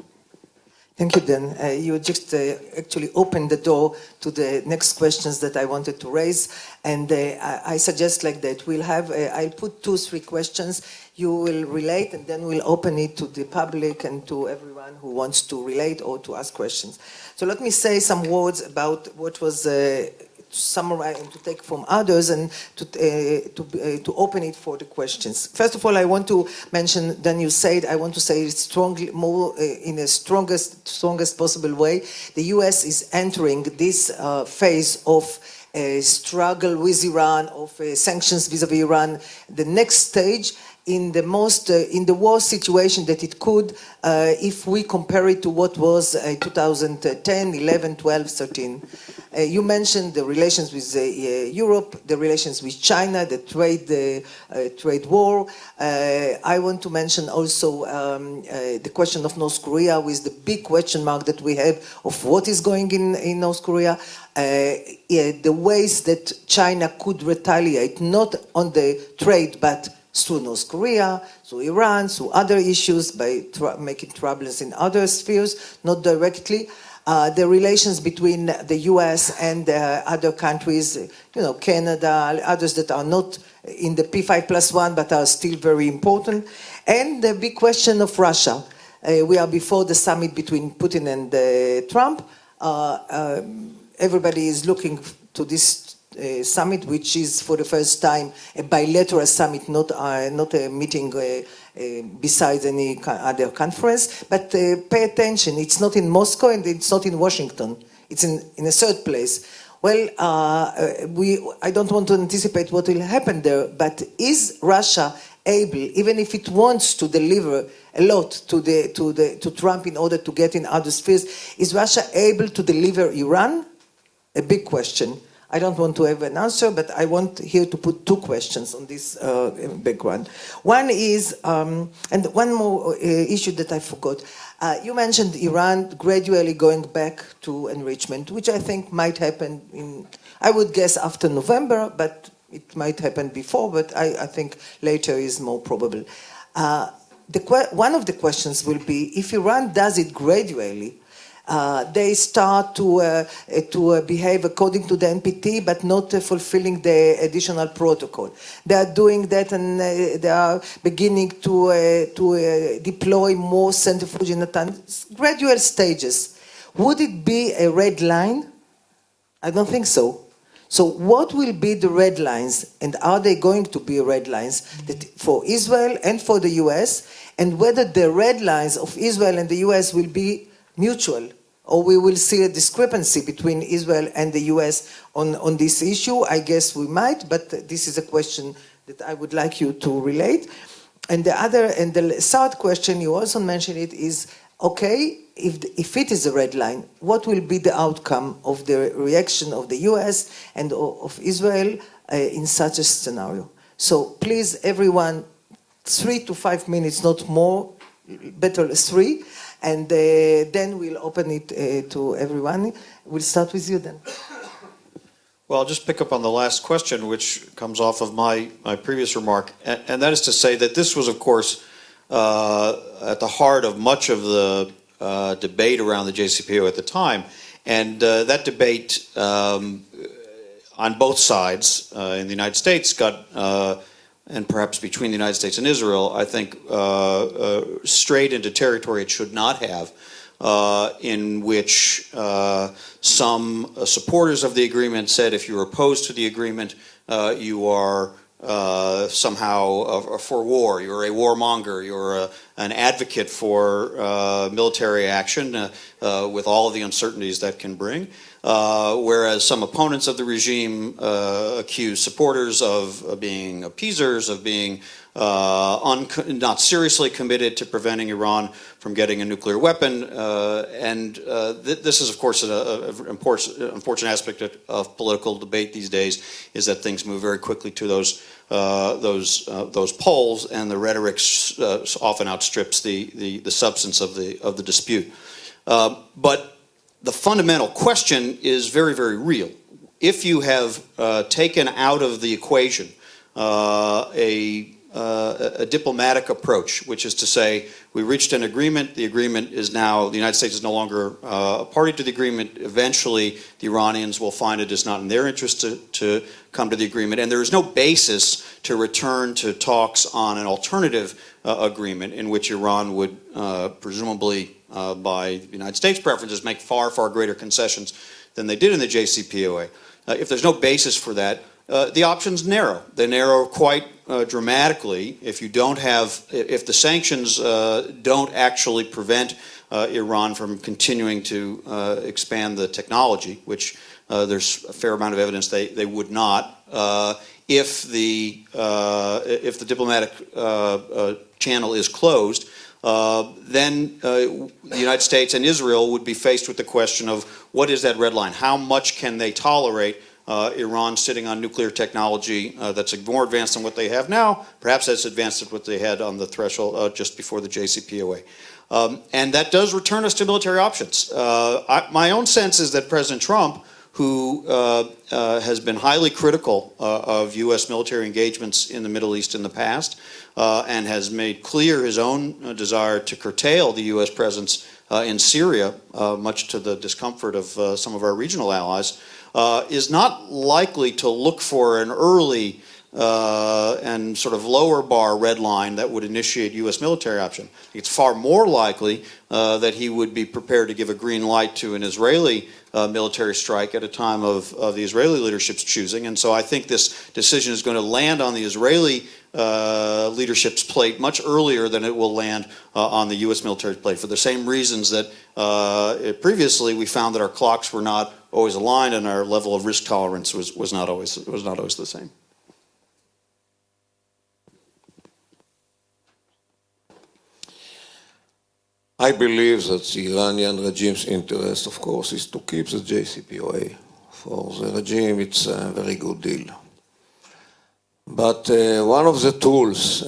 A: Thank you, Dan. You just actually opened the door to the next questions that I wanted to raise, and I suggest like that. We'll have, I'll put 2-3 questions. You will relate, and then we'll open it to the public and to everyone who wants to relate or to ask questions. So let me say some words about what was to summarize and to take from others and to open it for the questions. First of all, I want to mention, then you said, I want to say it strongly, more in the strongest possible way. The US is entering this phase of struggle with Iran, of sanctions vis-a-vis Iran, the next stage in the most in the worst situation that it could if we compare it to what was 2010, 11, 12, 13. You mentioned the relations with Europe, the relations with China, the trade war. I want to mention also the question of North Korea, with the big question mark that we have of what is going in North Korea. The ways that China could retaliate, not on the trade, but through North Korea, through Iran, through other issues, by making troubles in other spheres, not directly. The relations between the US and other countries, Canada, others that are not in the P5+1 but are still very important. And the big question of Russia. We are before the summit between Putin and Trump. Everybody is looking to this summit, which is for the first time a bilateral summit, not a meeting besides any other conference. But pay attention, it's not in Moscow and it's not in Washington. It's in a third place. Well, I don't want to anticipate what will happen there, but is Russia able, even if it wants to deliver a lot to Trump in order to get in other spheres, is Russia able to deliver Iran? A big question. I don't want to have an answer, but I want here to put 2 questions on this background. One is, and one more issue that I forgot. You mentioned Iran gradually going back to enrichment, which I think might happen I would guess after November, but it might happen before, but I think later is more probable. One of the questions will be, if Iran does it gradually, they start to behave according to the NPT, but not fulfilling the additional protocol. They are doing that, and they are beginning to deploy more centrifuge in gradual stages. Would it be a red line? I don't think so. So what will be the red lines, and are they going to be red lines for Israel and for the US, and whether the red lines of Israel and the US will be mutual, or we will see a discrepancy between Israel and the US on this issue? I guess we might, but this is a question that I would like you to relate. And the third question, you also mentioned it, is, okay, if it is a red line, what will be the outcome of the reaction of the US and of Israel in such a scenario? So please, everyone, 3 to 5 minutes, not more, better 3. And then we'll open it to everyone. We'll start with you then.
G: Well, I'll just pick up on the last question, which comes off of my previous remark, and that is to say that this was, of course, at the heart of much of the debate around the JCPOA at the time. And that debate on both sides in the United States got and perhaps between the United States and Israel, I think, strayed into territory it should not have, in which some supporters of the agreement said if you're opposed to the agreement, you are somehow for war, you're a warmonger, you're an advocate for military action with all of the uncertainties that can bring. Whereas some opponents of the regime accuse supporters of being appeasers, of being not seriously committed to preventing Iran from getting a nuclear weapon. This is, of course, an unfortunate aspect of political debate these days, is that things move very quickly to those polls, and the rhetoric often outstrips the substance of the dispute. But the fundamental question is very, very real. If you have taken out of the equation a a diplomatic approach, which is to say we reached an agreement. The agreement is now, the United States is no longer a party to the agreement. Eventually, the Iranians will find it is not in their interest to come to the agreement, and there is no basis to return to talks on an alternative agreement in which Iran would presumably, by the United States' preferences, make far, far greater concessions than they did in the JCPOA. If there's no basis for that, the options narrow. They narrow quite dramatically if you don't have, if the sanctions don't actually prevent Iran from continuing to expand the technology, which there's a fair amount of evidence they would not. If the diplomatic channel is closed, then the United States and Israel would be faced with the question of what is that red line? How much can they tolerate Iran sitting on nuclear technology that's more advanced than what they have now, perhaps as advanced as what they had on the threshold just before the JCPOA. And that does return us to military options. My own sense is that President Trump, who has been highly critical of U.S. military engagements in the Middle East in the past, and has made clear his own desire to curtail the U.S. presence in Syria, much to the discomfort of some of our regional allies, is not likely to look for an early and sort of lower bar red line that would initiate U.S. military option. It's far more likely that he would be prepared to give a green light to an Israeli military strike at a time of the Israeli leadership's choosing. And so I think this decision is going to land on the Israeli leadership's plate much earlier than it will land on the U.S. military plate, for the same reasons that previously we found that our clocks were not always aligned and our level of risk tolerance was not always the same.
F: I believe that the Iranian regime's interest, of course, is to keep the JCPOA. For the regime, it's a very good deal. But one of the tools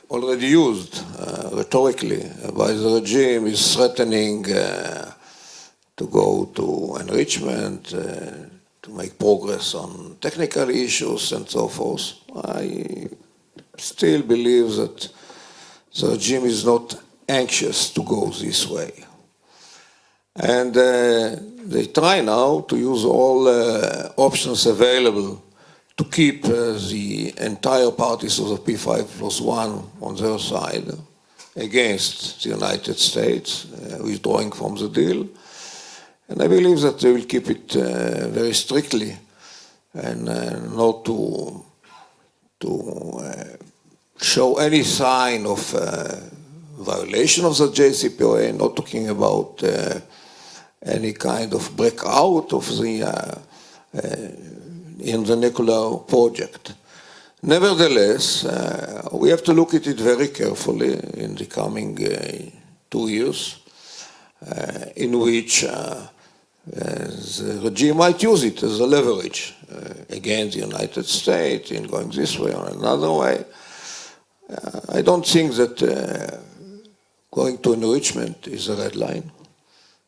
F: already used rhetorically by the regime is threatening to go to enrichment, to make progress on technical issues and so forth. I still believe that the regime is not anxious to go this way. And they try now to use all options available to keep the entire parties of the P5+1 on their side against the United States, withdrawing from the deal. And I believe that they will keep it very strictly and not to show any sign of violation of the JCPOA, not talking about any kind of breakout of the in the nuclear project. Nevertheless, we have to look at it very carefully in the coming 2 years, in which the regime might use it as a leverage against the United States in going this way or another way. I don't think that going to enrichment is a red line.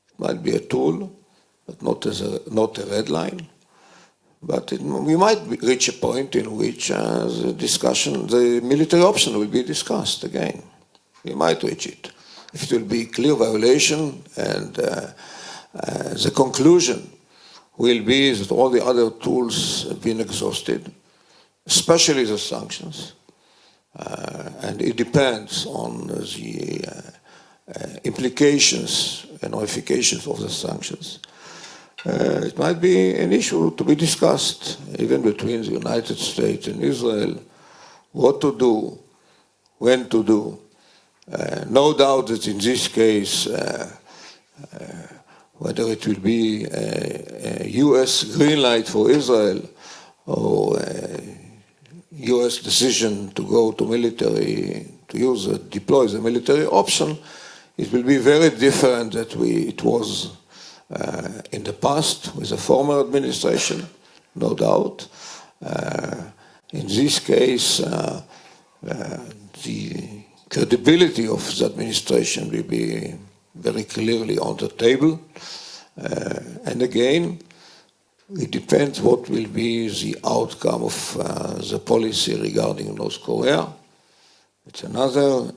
F: It might be a tool, but not a red line. But we might reach a point in which the military option will be discussed again. We might reach it. If it will be clear violation and the conclusion will be that all the other tools have been exhausted, especially the sanctions. And it depends on the implications and ramifications of the sanctions. It might be an issue to be discussed even between the United States and Israel, what to do, when to do. No doubt that in this case, whether it will be a U.S. green light for Israel or a U.S. decision to go to military, to deploy the military option, it will be very different than it was in the past with the former administration, no doubt. In this case, the credibility of the administration will be very clearly on the table. And again, it depends what will be the outcome of the policy regarding North Korea. It's another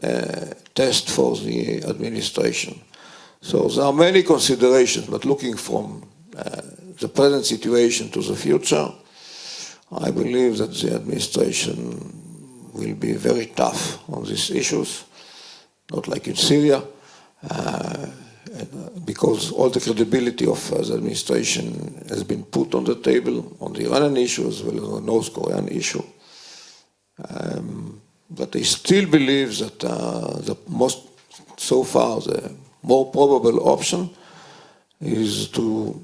F: test for the administration. So there are many considerations, but looking from the present situation to the future, I believe that the administration will be very tough on these issues, not like in Syria, because all the credibility of the administration has been put on the table on the Iranian issue as well as the North Korean issue. But I still believe that so far, the more probable option is to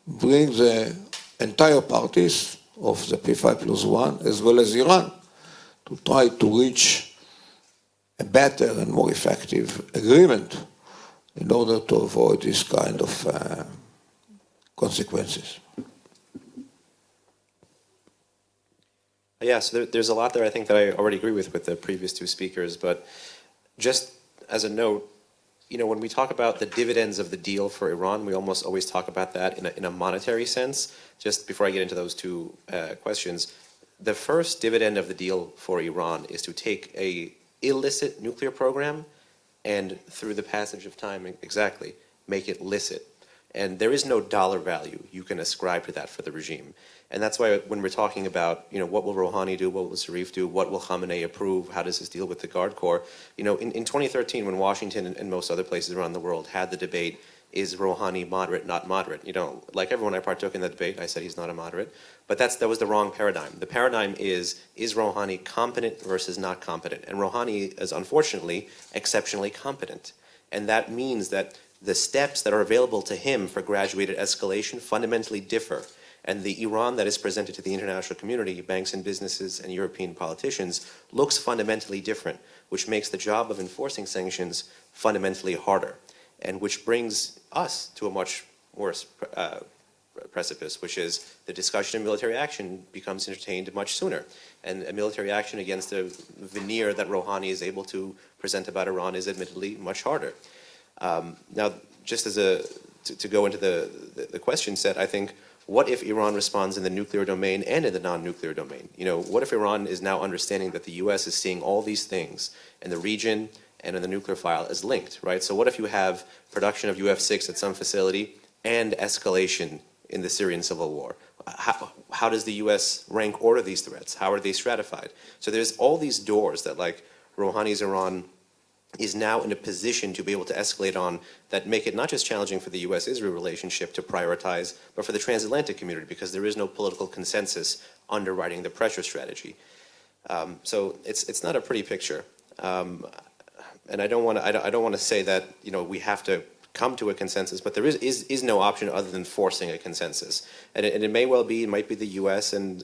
F: bring the entire parties of the P5+1 as well as Iran to try to reach a better and more effective agreement in order to avoid this kind of consequences.
E: Yeah, so there's a lot there I think that I already agree with the previous two speakers, but just as a note, when we talk about the dividends of the deal for Iran, we almost always talk about that in a monetary sense. Just before I get into those two questions, the first dividend of the deal for Iran is to take a illicit nuclear program and through the passage of time, exactly, make it licit. And there is no dollar value you can ascribe to that for the regime. And that's why when we're talking about, what will Rouhani do, what will Zarif do, what will Khamenei approve, how does this deal with the Guard Corps? In 2013, when Washington and most other places around the world had the debate, is Rouhani moderate, not moderate? Like everyone, I partook in the debate, I said he's not a moderate. But that was the wrong paradigm. The paradigm is Rouhani competent versus not competent? And Rouhani is unfortunately exceptionally competent. And that means that the steps that are available to him for graduated escalation fundamentally differ. And the Iran that is presented to the international community, banks and businesses and European politicians, looks fundamentally different, which makes the job of enforcing sanctions fundamentally harder, and which brings us to a much worse precipice, which is the discussion of military action becomes entertained much sooner. And a military action against a veneer that Rouhani is able to present about Iran is admittedly much harder. Now, just as to go into the question set, I think, what if Iran responds in the nuclear domain and in the non-nuclear domain? What if Iran is now understanding that the U.S. is seeing all these things in the region and in the nuclear file as linked, right? So what if you have production of UF-6 at some facility and escalation in the Syrian civil war? How does the U.S. rank order these threats? How are they stratified? So there's all these doors that, like, Rouhani's Iran is now in a position to be able to escalate on that make it not just challenging for the U.S.-Israel relationship to prioritize, but for the transatlantic community, because there is no political consensus underwriting the pressure strategy. So it's not a pretty picture. And I don't want to say that we have to come to a consensus, but there is no option other than forcing a consensus. And it may well be, it might be the U.S. and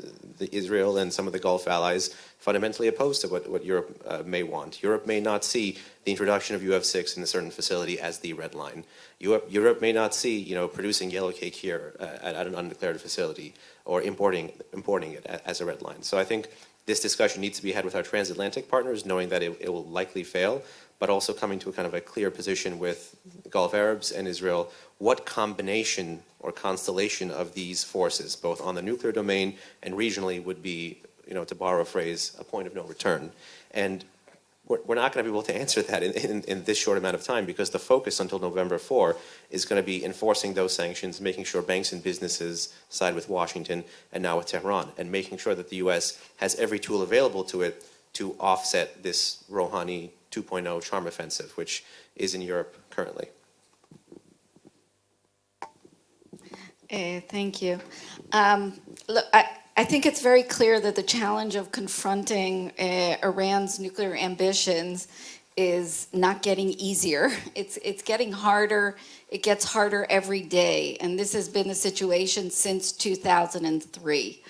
E: Israel and some of the Gulf allies fundamentally opposed to what Europe may want. Europe may not see the introduction of UF-6 in a certain facility as the red line. Europe may not see, producing yellow cake here at an undeclared facility, or importing it as a red line. So I think this discussion needs to be had with our transatlantic partners, knowing that it will likely fail, but also coming to a kind of a clear position with Gulf Arabs and Israel, what combination or constellation of these forces, both on the nuclear domain and regionally, would be, to borrow a phrase, a point of no return. And we're not going to be able to answer that in this short amount of time, because the focus until November 4 is going to be enforcing those sanctions, making sure banks and businesses side with Washington and now with Tehran, and making sure that the U.S. has every tool available to it to offset this Rouhani 2.0 charm offensive, which is in Europe currently.
D: Thank you. Look, I think it's very clear that the challenge of confronting Iran's nuclear ambitions is not getting easier. It's getting harder. It gets harder every day. And this has been the situation since 2003.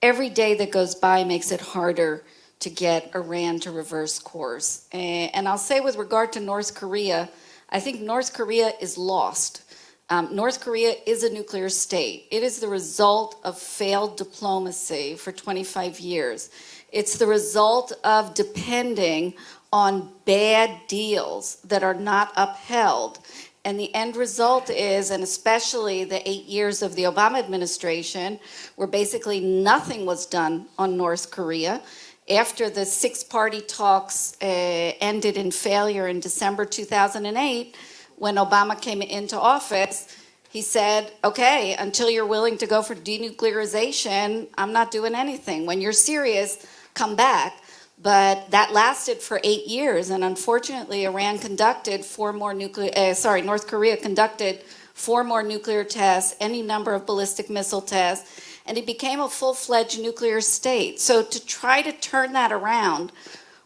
D: Every day that goes by makes it harder to get Iran to reverse course. And I'll say with regard to North Korea, I think North Korea is lost. North Korea is a nuclear state. It is the result of failed diplomacy for 25 years. It's the result of depending on bad deals that are not upheld. And the end result is, and especially the 8 years of the Obama administration, where basically nothing was done on North Korea, after the six-party talks ended in failure in December 2008, when Obama came into office, he said, okay, until you're willing to go for denuclearization, I'm not doing anything. When you're serious, come back. But that lasted for 8 years, and unfortunately, North Korea conducted 4 more nuclear tests, any number of ballistic missile tests, and it became a full-fledged nuclear state. So to try to turn that around,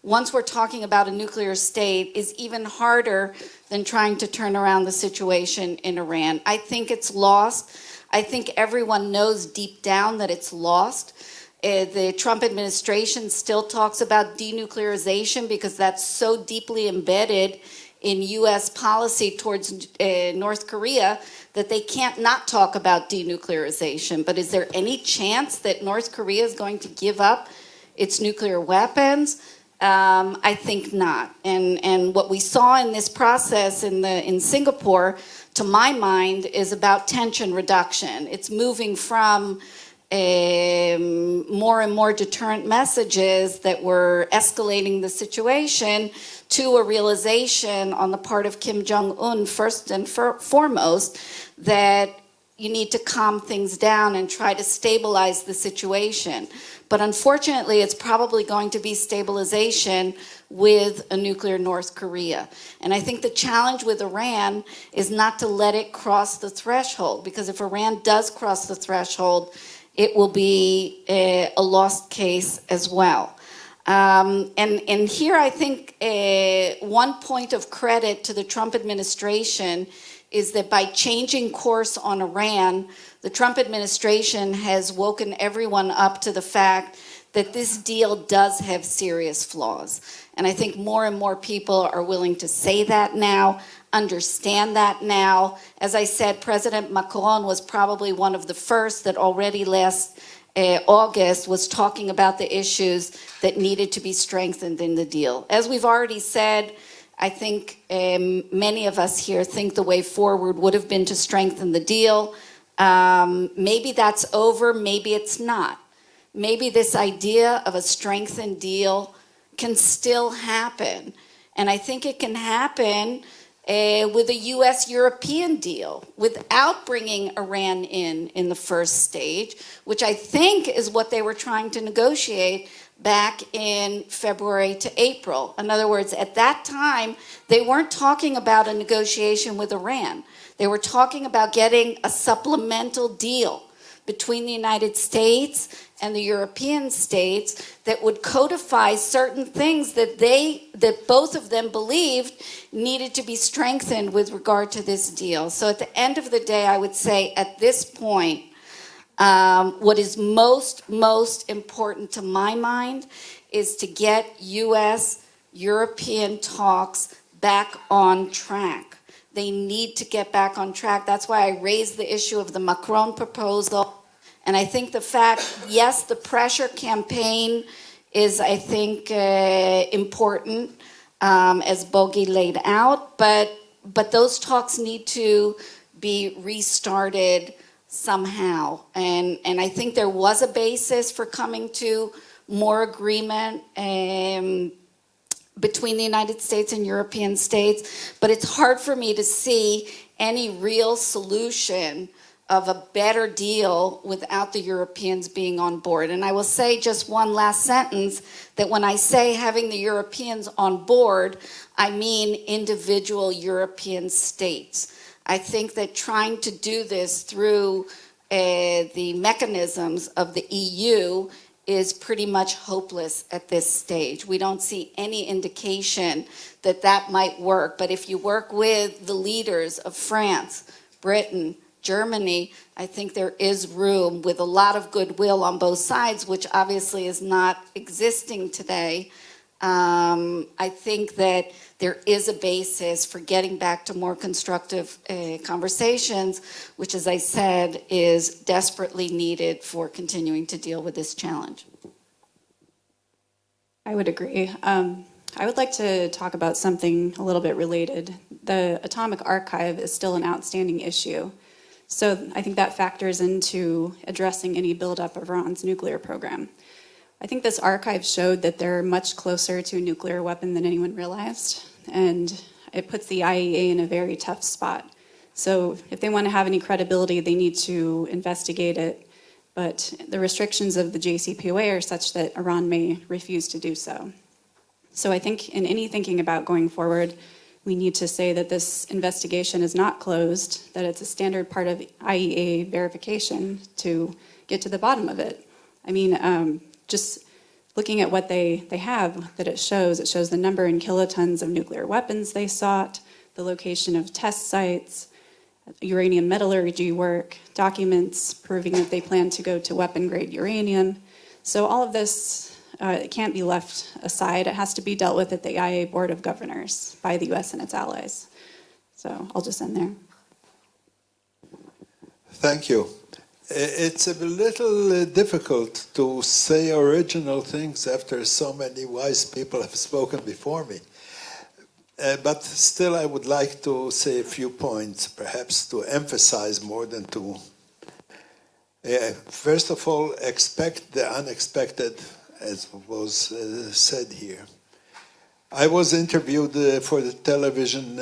D: once we're talking about a nuclear state, is even harder than trying to turn around the situation in Iran. I think it's lost. I think everyone knows deep down that it's lost. The Trump administration still talks about denuclearization because that's so deeply embedded in U.S. policy towards North Korea that they can't not talk about denuclearization. But is there any chance that North Korea is going to give up its nuclear weapons? I think not. And what we saw in this process in Singapore, to my mind, is about tension reduction. It's moving from more and more deterrent messages that were escalating the situation to a realization on the part of Kim Jong-un, first and foremost, that you need to calm things down and try to stabilize the situation. But unfortunately, it's probably going to be stabilization with a nuclear North Korea. And I think the challenge with Iran is not to let it cross the threshold, because if Iran does cross the threshold, it will be a lost case as well. And here I think one point of credit to the Trump administration is that by changing course on Iran, the Trump administration has woken everyone up to the fact that this deal does have serious flaws. And I think more and more people are willing to say that now, understand that now. As I said, President Macron was probably one of the first that already last August was talking about the issues that needed to be strengthened in the deal. As we've already said, I think many of us here think the way forward would have been to strengthen the deal. Maybe that's over, maybe it's not. Maybe this idea of a strengthened deal can still happen. And I think it can happen with a U.S.-European deal without bringing Iran in the first stage, which I think is what they were trying to negotiate back in February to April. In other words, at that time, they weren't talking about a negotiation with Iran. They were talking about getting a supplemental deal between the United States and the European states that would codify certain things that both of them believed needed to be strengthened with regard to this deal. So at the end of the day, I would say at this point, what is most important to my mind is to get U.S.-European talks back on track. They need to get back on track. That's why I raised the issue of the Macron proposal. And I think the fact, yes, the pressure campaign is, I think, important, as Bogi laid out, but those talks need to be restarted somehow. And I think there was a basis for coming to more agreement between the United States and European states, but it's hard for me to see any real solution of a better deal without the Europeans being on board. And I will say just one last sentence, that when I say having the Europeans on board, I mean individual European states. I think that trying to do this through the mechanisms of the EU is pretty much hopeless at this stage. We don't see any indication that that might work. But if you work with the leaders of France, Britain, Germany, I think there is room with a lot of goodwill on both sides, which obviously is not existing today. I think that there is a basis for getting back to more constructive conversations, which, as I said, is desperately needed for continuing to deal with this challenge.
C: I would agree. I would like to talk about something a little bit related. The Atomic Archive is still an outstanding issue. So I think that factors into addressing any buildup of Iran's nuclear program. I think this archive showed that they're much closer to a nuclear weapon than anyone realized, and it puts the IAEA in a very tough spot. So if they want to have any credibility, they need to investigate it, but the restrictions of the JCPOA are such that Iran may refuse to do so. So I think in any thinking about going forward, we need to say that this investigation is not closed, that it's a standard part of IAEA verification to get to the bottom of it. I mean, just looking at what they have, that it shows the number in kilotons of nuclear weapons they sought, the location of test sites, uranium metallurgy work, documents proving that they plan to go to weapon-grade uranium. So all of this it can't be left aside. It has to be dealt with at the IAEA Board of Governors by the U.S. and its allies. So I'll just end there.
B: Thank you. It's a little difficult to say original things after so many wise people have spoken before me. But still, I would like to say a few points, perhaps to emphasize more than to. First of all, expect the unexpected, as was said here. I was interviewed for the television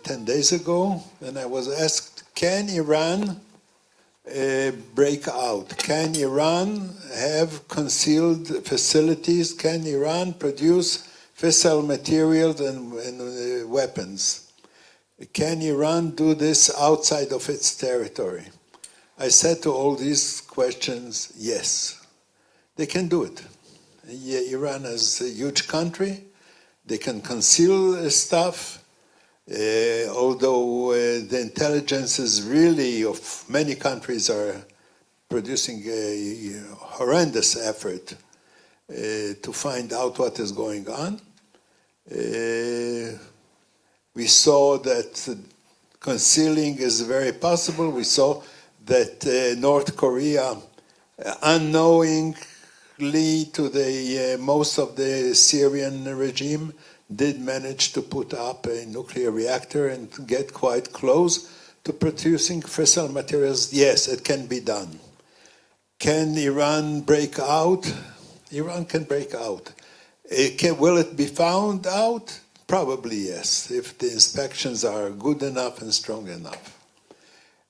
B: 10 days ago, and I was asked, can Iran break out? Can Iran have concealed facilities? Can Iran produce fissile materials and weapons? Can Iran do this outside of its territory? I said to all these questions, yes, they can do it. Iran is a huge country. They can conceal stuff, although the intelligences really of many countries are producing a horrendous effort to find out what is going on. We saw that concealing is very possible. We saw that North Korea, unknowingly to the most of the Syrian regime, did manage to put up a nuclear reactor and get quite close to producing fissile materials. Yes, it can be done. Can Iran break out? Iran can break out. Will it be found out? Probably yes, if the inspections are good enough and strong enough.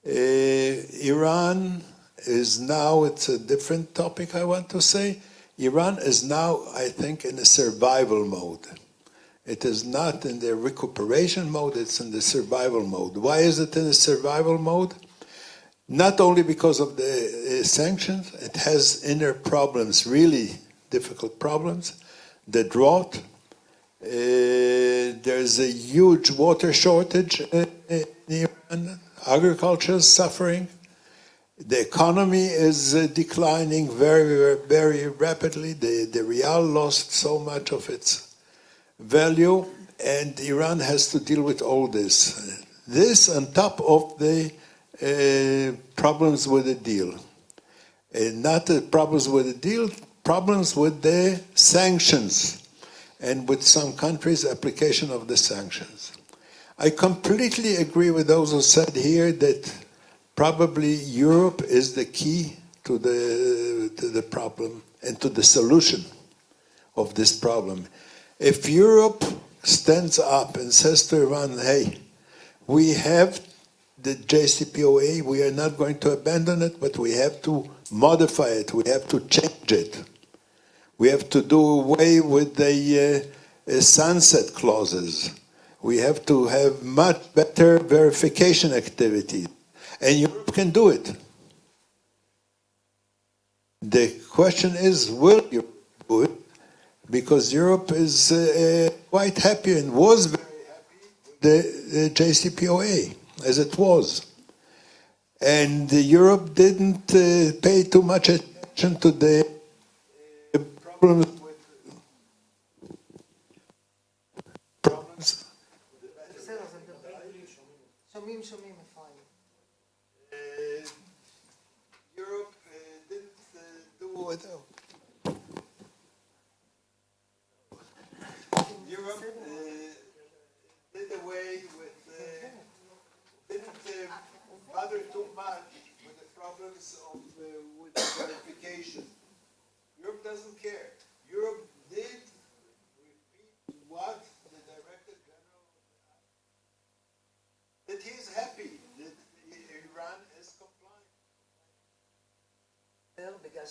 B: Iran is now, it's a different topic I want to say. Iran is now, I think, in a survival mode. It is not in the recuperation mode, it's in the survival mode. Why is it in a survival mode? Not only because of the sanctions, it has inner problems, really difficult problems. The drought, there's a huge water shortage in Iran, agriculture is suffering. The economy is declining very, very rapidly. The rial lost so much of its value, and Iran has to deal with all this. This on top of the problems with the deal. Not the problems with the deal, problems with the sanctions, and with some countries' application of the sanctions. I completely agree with those who said here that probably Europe is the key to the problem and to the solution of this problem. If Europe stands up and says to Iran, hey, we have the JCPOA, we are not going to abandon it, but we have to modify it, we have to change it. We have to do away with the sunset clauses. We have to have much better verification activities. And Europe can do it. The question is, will Europe do it? Because Europe is quite happy and was very happy with the JCPOA as it was. And Europe didn't pay too much attention to the problems with Europe didn't do it. Europe did away with, didn't bother too much with the problems of with verification. Europe doesn't care.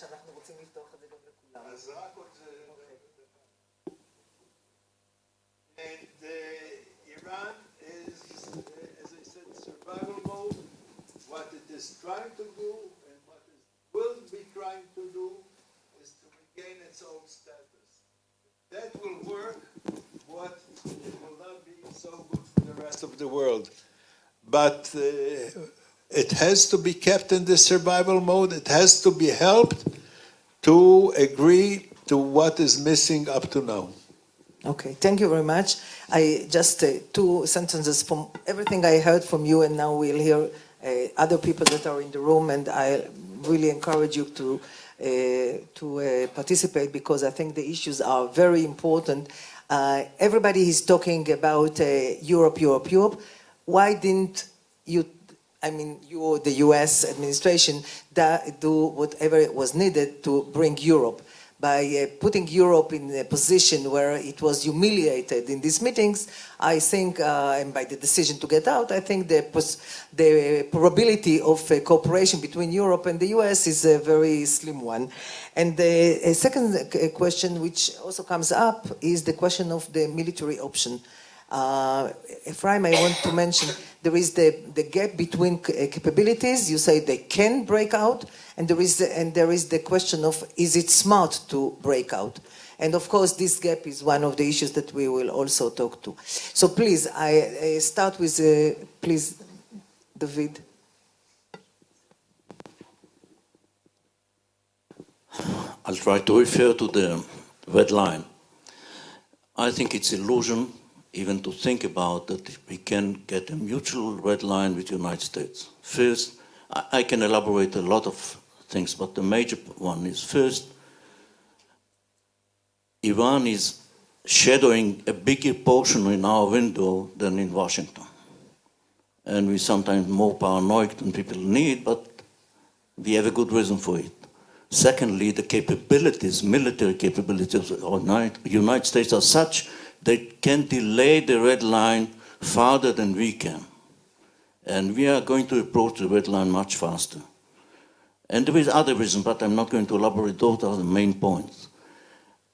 A: שאנחנו רוצים לפתוח את זה גם לכולם.
B: אז רק עוד... And Iran is, as I said, survival mode. What it is trying to do and what it will be trying to do is to regain its own status. That will work, but it will not be so good for the rest of the world. But it has to be kept in this survival mode. It has to be helped to agree to what is missing up to now.
A: Okay, thank you very much. I just two sentences from everything I heard from you, and now we'll hear other people that are in the room, and I really encourage you to participate because I think the issues are very important. Everybody is talking about Europe, Europe, Europe. Why didn't you, I mean, you, the US administration, do whatever was needed to bring Europe? By putting Europe in a position where it was humiliated in these meetings, I think, and by the decision to get out, I think the probability of cooperation between Europe and the US is a very slim one. And the second question, which also comes up, is the question of the military option. Ephraim, I want to mention there is the gap between capabilities. You say they can break out, and there is the question of is it smart to break out? And of course, this gap is one of the issues that we will also talk to. So please, I start with please, David.
H: I'll try to refer to the red line. I think it's illusion even to think about that we can get a mutual red line with the United States. First, I can elaborate a lot of things, but the major one is first, Iran is shadowing a bigger portion in our window than in Washington. And we're sometimes more paranoid than people need, but we have a good reason for it. Secondly, the capabilities, military capabilities of the United States are such they can delay the red line farther than we can. And we are going to approach the red line much faster. And there is other reasons, but I'm not going to elaborate. Those are the main points.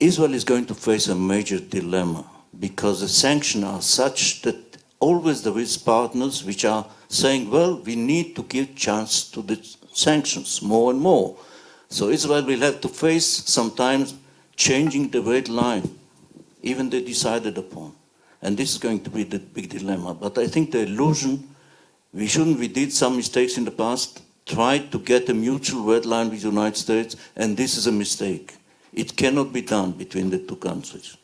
H: Israel is going to face a major dilemma because the sanctions are such that always there is partners which are saying, well, we need to give chance to the sanctions more and more. So Israel will have to face sometimes changing the red line, even they decided upon. And this is going to be the big dilemma. But I think the illusion, we did some mistakes in the past, tried to get a mutual red line with the United States, and this is a mistake. It cannot be done between the two countries.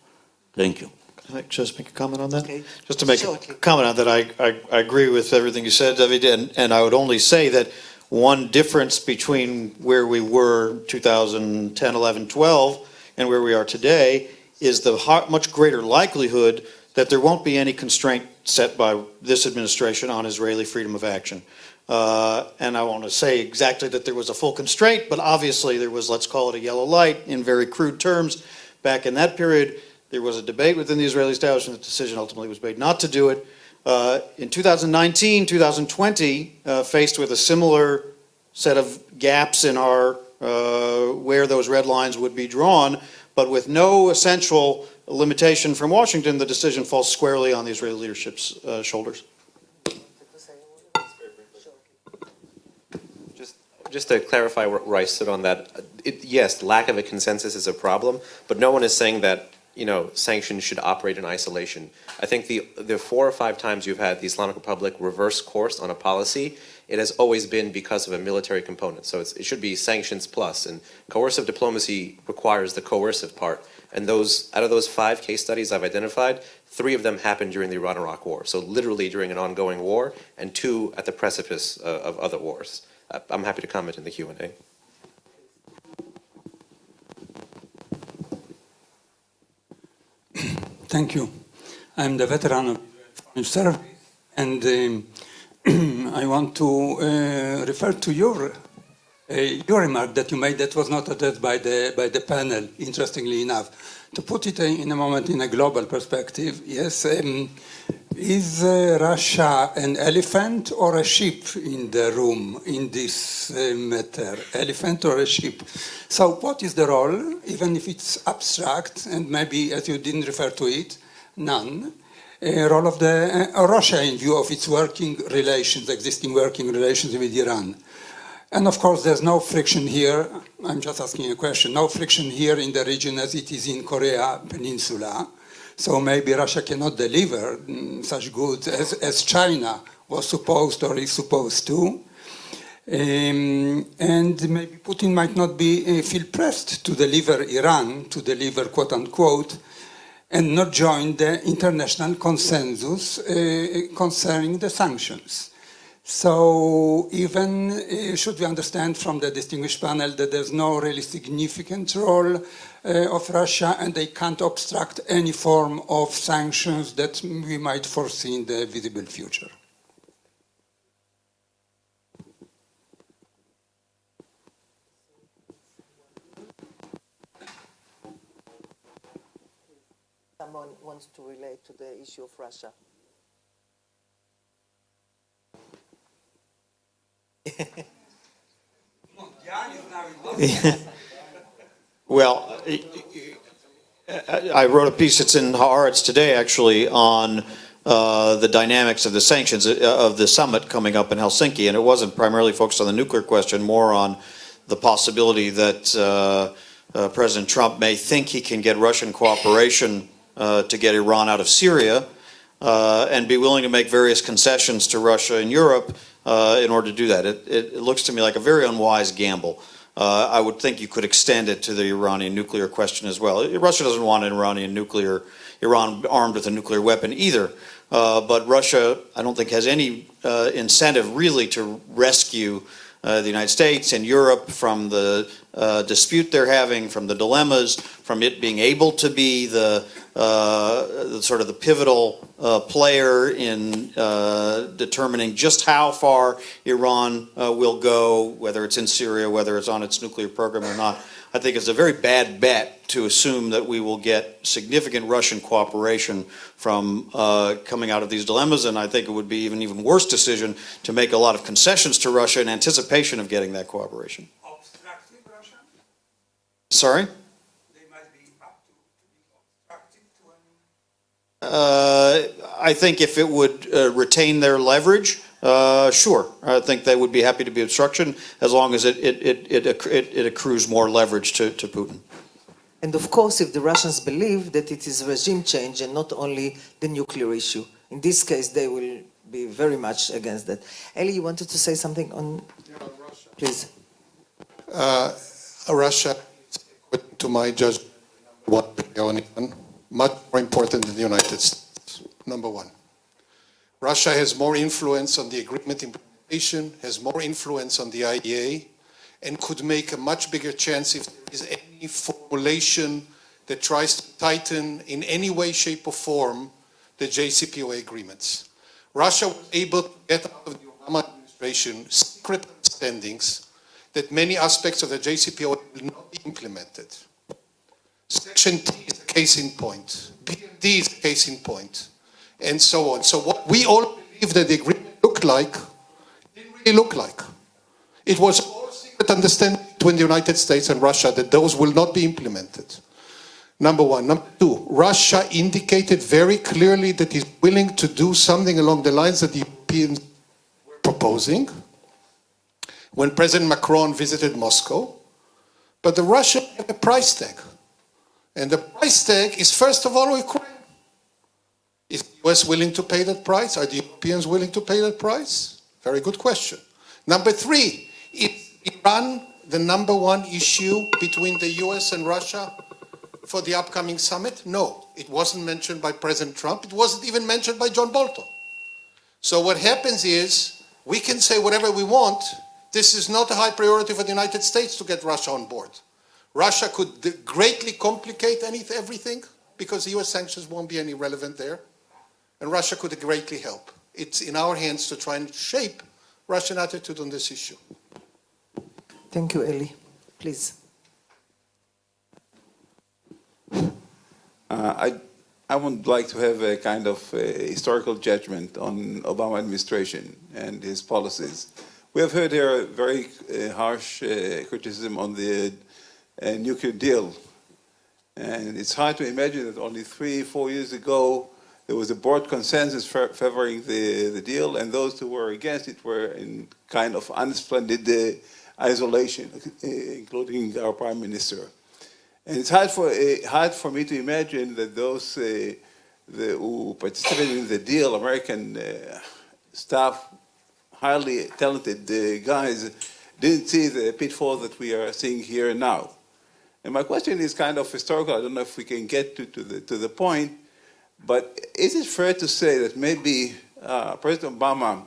H: Thank you.
G: Can I just make a comment on that?
A: Okay.
G: Just to make
A: Shortly.
G: a comment on that, I agree with everything you said, David, and I would only say that one difference between where we were 2010, 11, 12, and where we are today is the much greater likelihood that there won't be any constraint set by this administration on Israeli freedom of action. And I want to say exactly that there was a full constraint, but obviously there was, let's call it a yellow light in very crude terms. Back in that period, there was a debate within the Israeli establishment. The decision ultimately was made not to do it. In 2019, 2020, faced with a similar set of gaps in our where those red lines would be drawn, but with no essential limitation from Washington, the decision falls squarely on the Israeli leadership's shoulders.
E: Just to clarify where I stood on that, yes, lack of a consensus is a problem, but no one is saying that sanctions should operate in isolation. I think the 4 or 5 times you've had the Islamic Republic reverse course on a policy, it has always been because of a military component. So it should be sanctions plus, and coercive diplomacy requires the coercive part. And out of those 5 case studies I've identified, 3 of them happened during the Iran-Iraq War. So literally during an ongoing war, and 2 at the precipice of other wars. I'm happy to comment in the Q&A.
I: Thank you. I'm the veteran of service, and I want to refer to your remark that you made that was not addressed by the panel, interestingly enough. To put it in a moment in a global perspective, yes, Is Russia an elephant or a sheep in the room in this matter? Elephant or a sheep? So what is the role, even if it's abstract, and maybe, as you didn't refer to it, none, role of the Russia in view of its working relations, existing working relations with Iran? And of course, there's no friction here. I'm just asking a question. No friction here in the region as it is in Korea Peninsula. So maybe Russia cannot deliver such goods as China was supposed or is supposed to. And maybe Putin might not feel pressed to deliver Iran, to deliver quote unquote, and not join the international consensus concerning the sanctions. So even should we understand from the distinguished panel that there's no really significant role of Russia and they can't obstruct any form of sanctions that we might foresee in the visible future?
A: Someone wants to relate to the issue of Russia.
G: Well, I wrote a piece that's in Haaretz today, actually, on the dynamics of the sanctions of the summit coming up in Helsinki, and it wasn't primarily focused on the nuclear question, more on the possibility that President Trump may think he can get Russian cooperation to get Iran out of Syria, and be willing to make various concessions to Russia and Europe in order to do that. It looks to me like a very unwise gamble. I would think you could extend it to the Iranian nuclear question as well. Russia doesn't want an Iran armed with a nuclear weapon either. But Russia, I don't think, has any incentive really to rescue the United States and Europe from the dispute they're having, from the dilemmas, from it being able to be the sort of the pivotal player in determining just how far Iran will go, whether it's in Syria, whether it's on its nuclear program or not. I think it's a very bad bet to assume that we will get significant Russian cooperation from coming out of these dilemmas, and I think it would be an even worse decision to make a lot of concessions to Russia in anticipation of getting that cooperation.
I: Obstructive Russia?
G: Sorry?
I: They might be up to be obstructive to any...
G: I think if it would retain their leverage, sure. I think they would be happy to be obstruction as long as it accrues more leverage to Putin.
A: And of course, if the Russians believe that it is regime change and not only the nuclear issue, in this case, they will be very much against that. Eli, you wanted to say something on Russia? Please.
J: Russia, to my judgment, much more important than the United States, number one. Russia has more influence on the agreement implementation, has more influence on the IEA, and could make a much bigger chance if there is any formulation that tries to tighten in any way, shape, or form the JCPOA agreements. Russia was able to get out of the Obama administration secret understandings that many aspects of the JCPOA will not be implemented. Section T is a case in point. BMD is a case in point. And so on. So what we all believe that the agreement looked like, didn't really look like. It was all secret understanding between the United States and Russia that those will not be implemented. Number one. Number two, Russia indicated very clearly that it's willing to do something along the lines that the Europeans were proposing when President Macron visited Moscow. But the Russians have a price tag. And the price tag is, first of all, Ukraine. Is the US willing to pay that price? Are the Europeans willing to pay that price? Very good question. Number three, is Iran the number one issue between the US and Russia for the upcoming summit? No, it wasn't mentioned by President Trump. It wasn't even mentioned by John Bolton. So what happens is, we can say whatever we want. This is not a high priority for the United States to get Russia on board. Russia could greatly complicate everything because the US sanctions won't be any relevant there. And Russia could greatly help. It's in our hands to try and shape Russian attitude on this issue.
A: Thank you, Eli. Please.
K: I I would like to have a kind of historical judgment on Obama administration and his policies. We have heard here very harsh criticism on the nuclear deal. And it's hard to imagine that only 3-4 years ago, there was a broad consensus favoring the deal, and those who were against it were in kind of unsplendid isolation, including our prime minister. And it's hard for me to imagine that those who participated in the deal, American staff, highly talented guys, didn't see the pitfall that we are seeing here now. And my question is kind of historical. I don't know if we can get to the point, but is it fair to say that maybe President Obama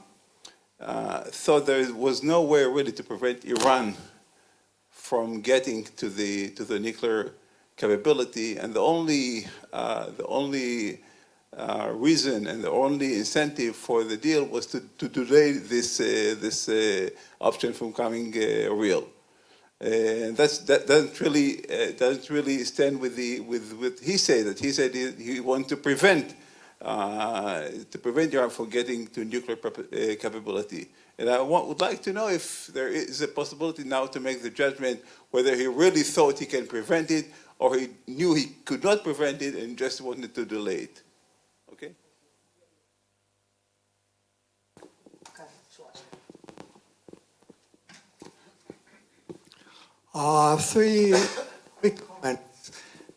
K: thought there was no way really to prevent Iran from getting to the nuclear capability, and the only reason and the only incentive for the deal was to delay this option from coming real? And that doesn't really stand with he said he wanted to prevent Iran from getting to nuclear capability. And I would like to know if there is a possibility now to make the judgment whether he really thought he can prevent it, or he knew he could not prevent it and just wanted to delay it. Okay?
L: Three quick comments.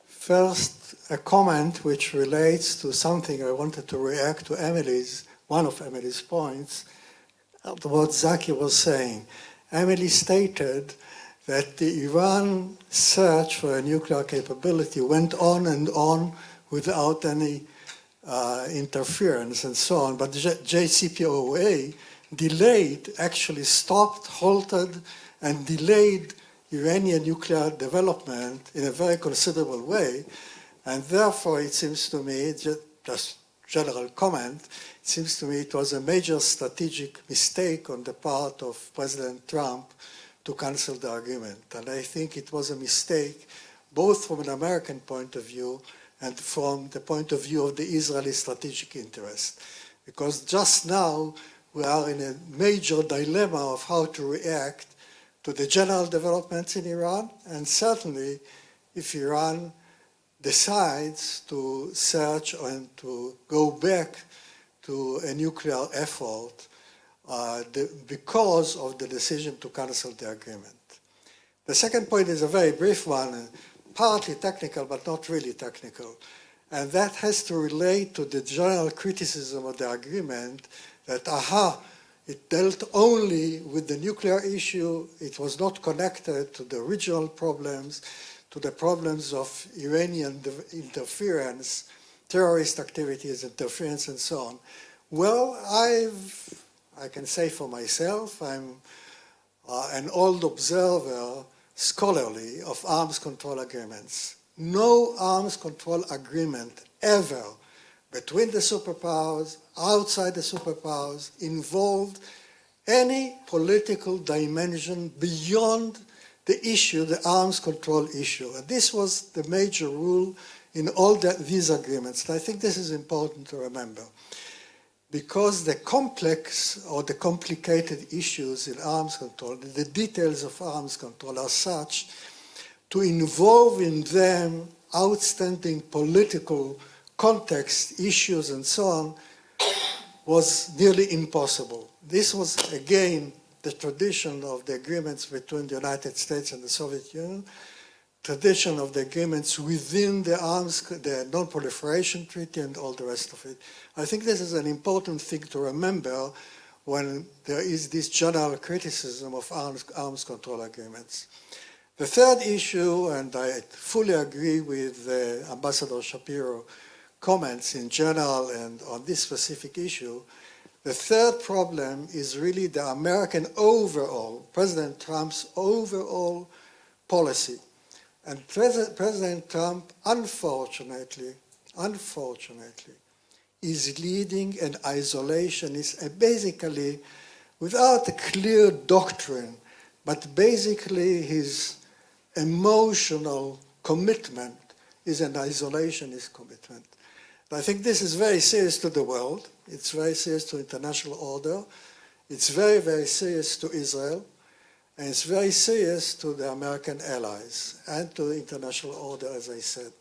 L: First, a comment which relates to something I wanted to react to one of Emily's points, what Zaki was saying. Emily stated that the Iran search for a nuclear capability went on and on without any interference and so on, but JCPOA delayed, actually stopped, halted, and delayed Iranian nuclear development in a very considerable way, and therefore it seems to me, just general comment, it seems to me it was a major strategic mistake on the part of President Trump to cancel the agreement. And I think it was a mistake both from an American point of view and from the point of view of the Israeli strategic interest. Because just now we are in a major dilemma of how to react to the general developments in Iran, and certainly if Iran decides to search and to go back to a nuclear effort because of the decision to cancel the agreement. The second point is a very brief one, partly technical but not really technical, and that has to relate to the general criticism of the agreement that, it dealt only with the nuclear issue, it was not connected to the regional problems, to the problems of Iranian interference, terrorist activities, interference, and so on. Well, I can say for myself, I'm an old observer, scholarly, of arms control agreements. No arms control agreement ever between the superpowers, outside the superpowers, involved any political dimension beyond the issue, the arms control issue. And this was the major rule in all these agreements. And I think this is important to remember, because the complex or the complicated issues in arms control, the details of arms control are such to involve in them outstanding political context, issues, and so on, was nearly impossible. This was, again, the tradition of the agreements between the United States and the Soviet Union, tradition of the agreements within the Non-Proliferation Treaty and all the rest of it. I think this is an important thing to remember when there is this general criticism of arms control agreements. The third issue, and I fully agree with Ambassador Shapiro comments in general and on this specific issue, the third problem is really the American overall, President Trump's overall policy. And President Trump, unfortunately, is leading an isolationist, basically without a clear doctrine, but basically his emotional commitment is an isolationist commitment. I think this is very serious to the world. It's very serious to international order. It's very, very serious to Israel. And it's very serious to the American allies and to the international order, as I said.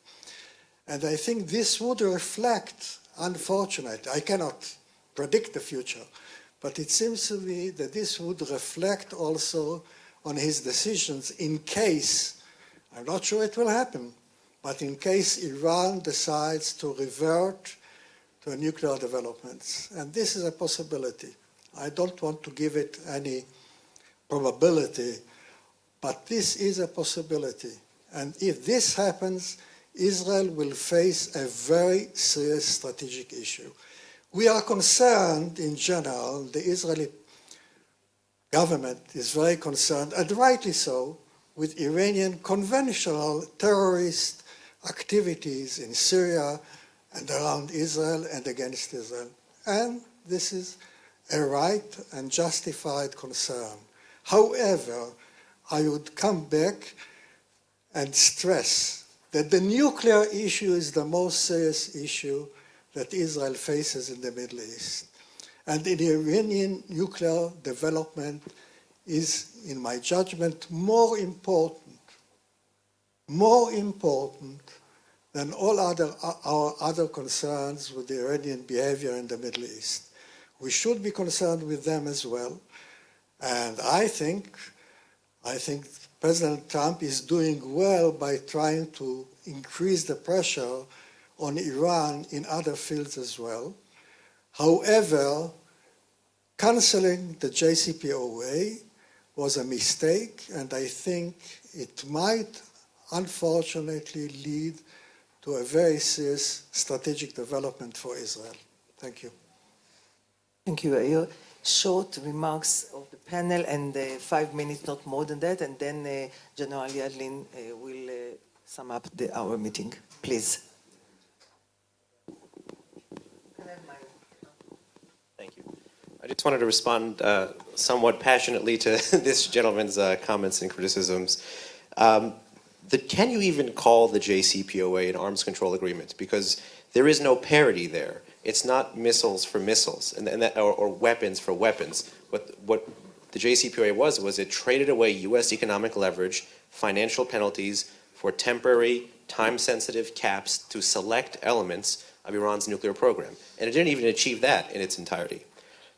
L: And I think this would reflect, unfortunately, I cannot predict the future, but it seems to me that this would reflect also on his decisions in case, I'm not sure it will happen, but in case Iran decides to revert to nuclear developments. And this is a possibility. I don't want to give it any probability, but this is a possibility. And if this happens, Israel will face a very serious strategic issue. We are concerned in general, the Israeli government is very concerned, and rightly so, with Iranian conventional terrorist activities in Syria and around Israel and against Israel. And this is a right and justified concern. However, I would come back and stress that the nuclear issue is the most serious issue that Israel faces in the Middle East. And the Iranian nuclear development is, in my judgment, more important than all our other concerns with the Iranian behavior in the Middle East. We should be concerned with them as well. And I think President Trump is doing well by trying to increase the pressure on Iran in other fields as well. However, canceling the JCPOA was a mistake, and I think it might unfortunately lead to a very serious strategic development for Israel. Thank you.
A: Thank you. Short remarks of the panel and 5 minutes, not more than that, and then General Yadlin will sum up our meeting. Please.
E: Thank you. I just wanted to respond somewhat passionately to this gentleman's comments and criticisms. Can you even call the JCPOA an arms control agreement? Because there is no parity there. It's not missiles for missiles or weapons for weapons. What the JCPOA was it traded away U.S. economic leverage, financial penalties for temporary, time-sensitive caps to select elements of Iran's nuclear program. And it didn't even achieve that in its entirety.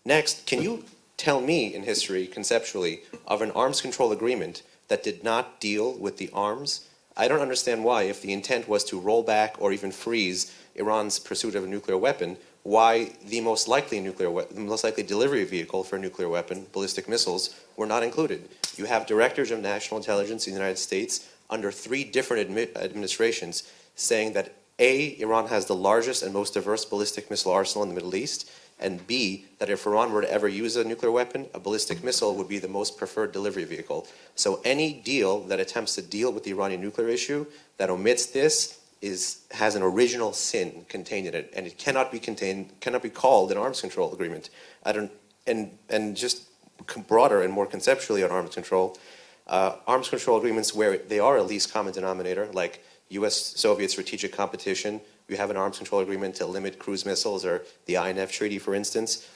E: Next, can you tell me in history, conceptually, of an arms control agreement that did not deal with the arms? I don't understand why, if the intent was to roll back or even freeze Iran's pursuit of a nuclear weapon, why the most likely delivery vehicle for a nuclear weapon, ballistic missiles, were not included. You have directors of national intelligence in the United States under 3 different administrations saying that A, Iran has the largest and most diverse ballistic missile arsenal in the Middle East, and B, that if Iran were to ever use a nuclear weapon, a ballistic missile would be the most preferred delivery vehicle. So any deal that attempts to deal with the Iranian nuclear issue that omits this has an original sin contained in it, and it cannot be called an arms control agreement. And just broader and more conceptually on arms control agreements where they are a least common denominator, like U.S.-Soviet strategic competition. You have an arms control agreement to limit cruise missiles, or the INF Treaty, for instance.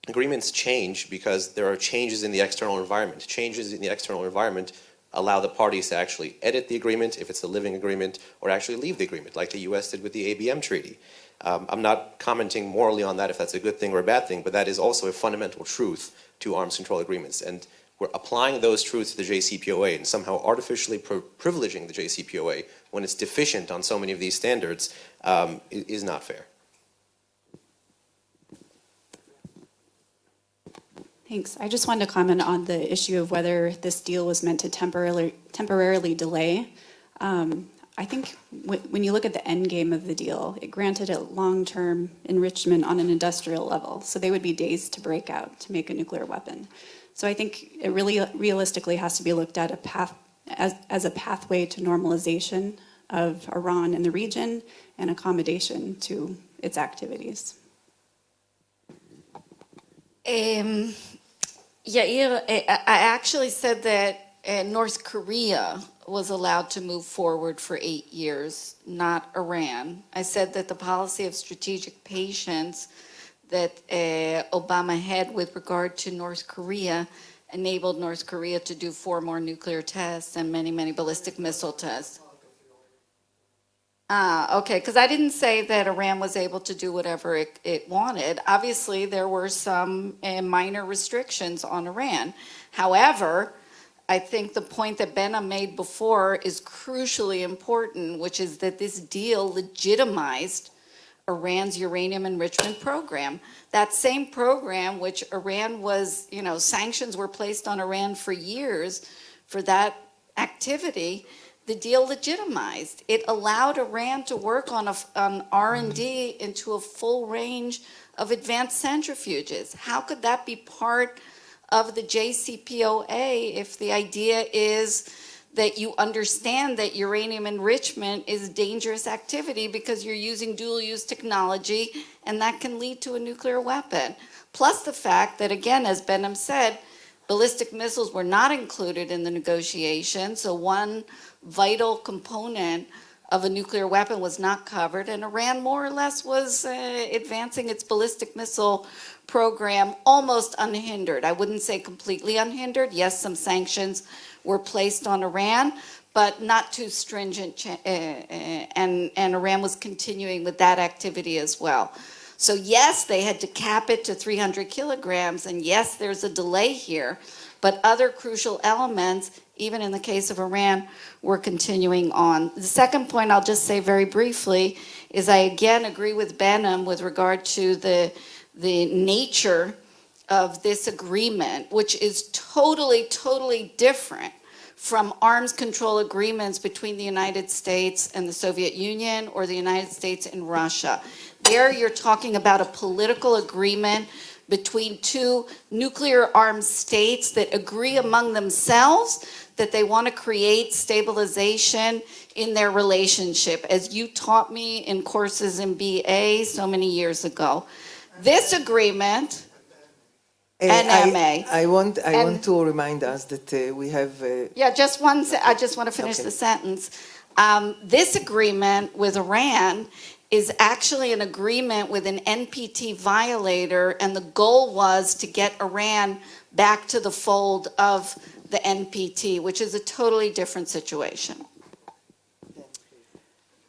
E: Agreements change because there are changes in the external environment. Changes in the external environment allow the parties to actually edit the agreement, if it's a living agreement, or actually leave the agreement, like the U.S. did with the ABM Treaty. I'm not commenting morally on that, if that's a good thing or a bad thing, but that is also a fundamental truth to arms control agreements. And we're applying those truths to the JCPOA and somehow artificially privileging the JCPOA when it's deficient on so many of these standards is not fair.
C: Thanks. I just wanted to comment on the issue of whether this deal was meant to temporarily delay. I think when you look at the end game of the deal, it granted it long-term enrichment on an industrial level. So they would be days to break out to make a nuclear weapon. So I think it really realistically has to be looked at as a pathway to normalization of Iran in the region and accommodation to its activities.
D: Yair, I actually said that North Korea was allowed to move forward for 8 years, not Iran. I said that the policy of strategic patience that Obama had with regard to North Korea enabled North Korea to do 4 more nuclear tests and many, many ballistic missile tests. Okay, because I didn't say that Iran was able to do whatever it wanted. Obviously, there were some minor restrictions on Iran. However, I think the point that Benna made before is crucially important, which is that this deal legitimized Iran's uranium enrichment program. That same program, which Iran was, sanctions were placed on Iran for years for that activity, the deal legitimized. It allowed Iran to work on R&D into a full range of advanced centrifuges. How could that be part of the JCPOA if the idea is that you understand that uranium enrichment is dangerous activity because you're using dual-use technology and that can lead to a nuclear weapon? Plus the fact that, again, as Benham said, ballistic missiles were not included in the negotiation, so one vital component of a nuclear weapon was not covered, and Iran more or less was advancing its ballistic missile program almost unhindered. I wouldn't say completely unhindered. Yes, some sanctions were placed on Iran, but not too stringent, and Iran was continuing with that activity as well. So yes, they had to cap it to 300 kilograms, and yes, there's a delay here, but other crucial elements, even in the case of Iran, were continuing on. The second point I'll just say very briefly is I again agree with Benham with regard to the nature of this agreement, which is totally, totally different from arms control agreements between the United States and the Soviet Union or the United States and Russia. There you're talking about a political agreement between 2 nuclear-armed states that agree among themselves that they want to create stabilization in their relationship, as you taught me in courses in BA so many years ago. This agreement and MA.
A: I want to remind us that we have...
D: Yeah, just one. I just want to finish the sentence. This agreement with Iran is actually an agreement with an NPT violator, and the goal was to get Iran back to the fold of the NPT, which is a totally different situation.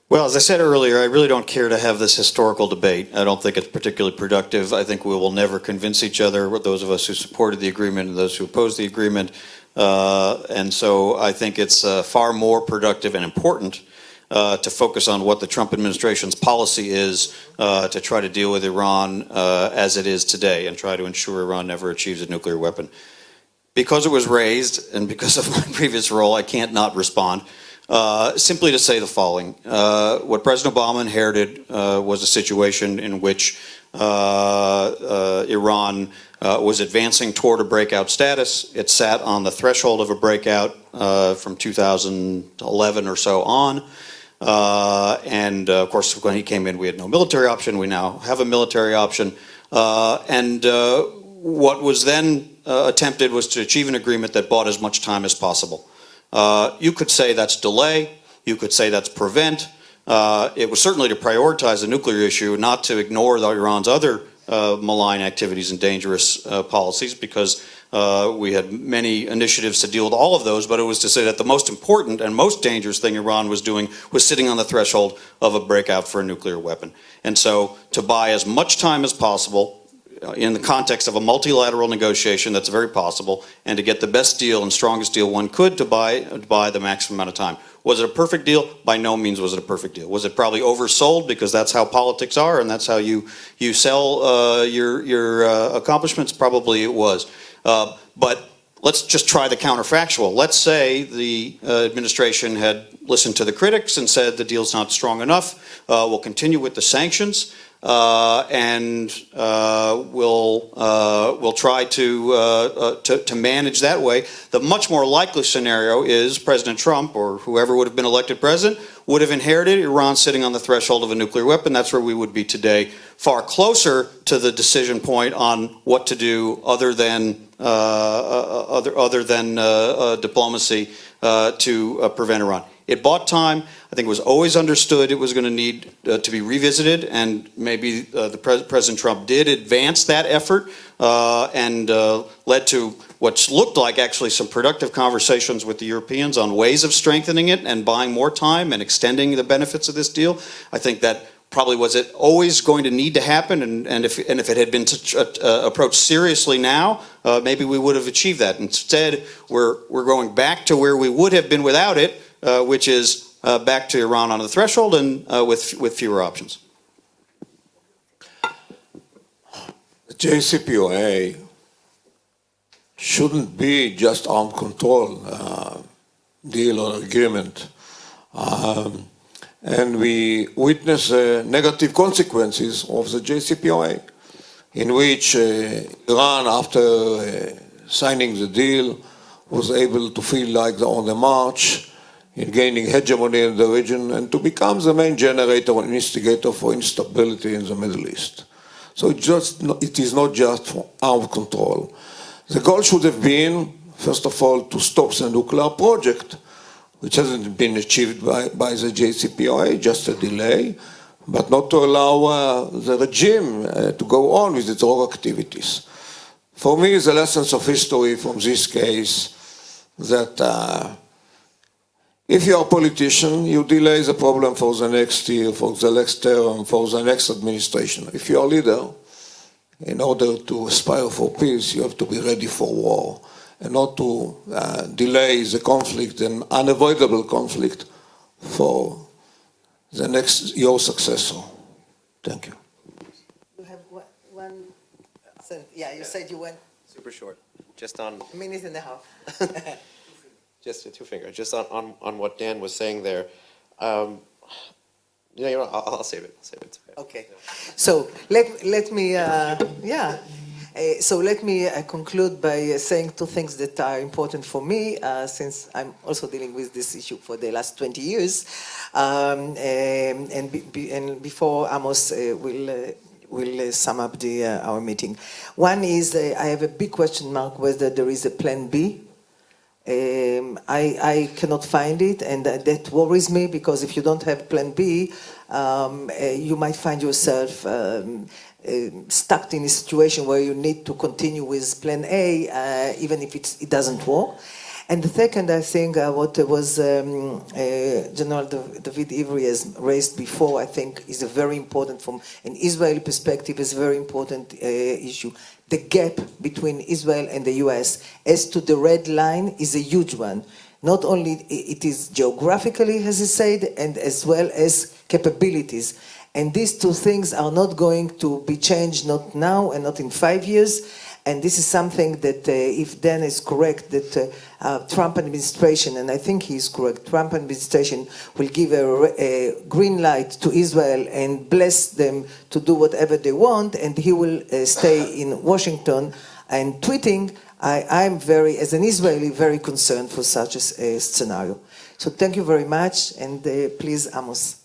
G: Well, as I said earlier, I really don't care to have this historical debate. I don't think it's particularly productive. I think we will never convince each other, those of us who supported the agreement and those who opposed the agreement. And so I think it's far more productive and important to focus on what the Trump administration's policy is to try to deal with Iran as it is today and try to ensure Iran never achieves a nuclear weapon. Because it was raised and because of my previous role, I can't not respond. Simply to say the following. What President Obama inherited was a situation in which Iran was advancing toward a breakout status. It sat on the threshold of a breakout from 2011 or so on. And of course, when he came in, we had no military option. We now have a military option. What was then attempted was to achieve an agreement that bought as much time as possible. You could say that's delay. You could say that's prevent. It was certainly to prioritize the nuclear issue, not to ignore Iran's other malign activities and dangerous policies, because we had many initiatives to deal with all of those, but it was to say that the most important and most dangerous thing Iran was doing was sitting on the threshold of a breakout for a nuclear weapon. And so to buy as much time as possible in the context of a multilateral negotiation, that's very possible, and to get the best deal and strongest deal one could to buy the maximum amount of time. Was it a perfect deal? By no means was it a perfect deal. Was it probably oversold, because that's how politics are and that's how you sell your accomplishments? Probably it was. But let's just try the counterfactual. Let's say the administration had listened to the critics and said the deal's not strong enough. We'll continue with the sanctions. And we'll try to manage that way. The much more likely scenario is President Trump, or whoever would have been elected president, would have inherited Iran sitting on the threshold of a nuclear weapon. That's where we would be today, far closer to the decision point on what to do other than diplomacy to prevent Iran. It bought time. I think it was always understood it was going to need to be revisited, and maybe President Trump did advance that effort and led to what looked like actually some productive conversations with the Europeans on ways of strengthening it and buying more time and extending the benefits of this deal. I think that probably was it always going to need to happen, and if it had been approached seriously now, maybe we would have achieved that. Instead, we're going back to where we would have been without it, which is back to Iran on the threshold and with fewer options.
F: The JCPOA shouldn't be just arms control deal or agreement. And we witness negative consequences of the JCPOA, in which Iran, after signing the deal, was able to feel like they're on the march in gaining hegemony in the region and to become the main generator and instigator for instability in the Middle East. So it is not just for arms control. The goal should have been, first of all, to stop the nuclear project, which hasn't been achieved by the JCPOA, just a delay, but not to allow the regime to go on with its own activities. For me, the lessons of history from this case that if you are a politician, you delay the problem for the next year, for the next term, for the next administration. If you are a leader, in order to aspire for peace, you have to be ready for war, and not to delay the conflict, an unavoidable conflict, for the next, your successor. Thank you.
A: You have one sentence. Yeah, you said you went
E: Super short. Just on
A: a minute and a half.
E: just a two-finger. Just on what Dan was saying there. I'll save it. I'll save it.
A: Okay. So let me So let me conclude by saying two things that are important for me, since I'm also dealing with this issue for the last 20 years. And before Amos will sum up our meeting. One is I have a big question mark whether there is a plan B. I cannot find it, and that worries me, because if you don't have plan B, you might find yourself stuck in a situation where you need to continue with plan A, even if it doesn't work. And the second, I think, what was General David Ivry has raised before, I think is a very important, from an Israeli perspective, is a very important issue. The gap between Israel and the US as to the red line is a huge one. Not only it is geographically, as he said, and as well as capabilities. And these two things are not going to be changed, not now and not in 5 years. And this is something that, if Dan is correct, that Trump administration, and I think he is correct, Trump administration will give a green light to Israel and bless them to do whatever they want, and he will stay in Washington and tweeting. I'm very, as an Israeli, very concerned for such a scenario. So thank you very much, and please, Amos.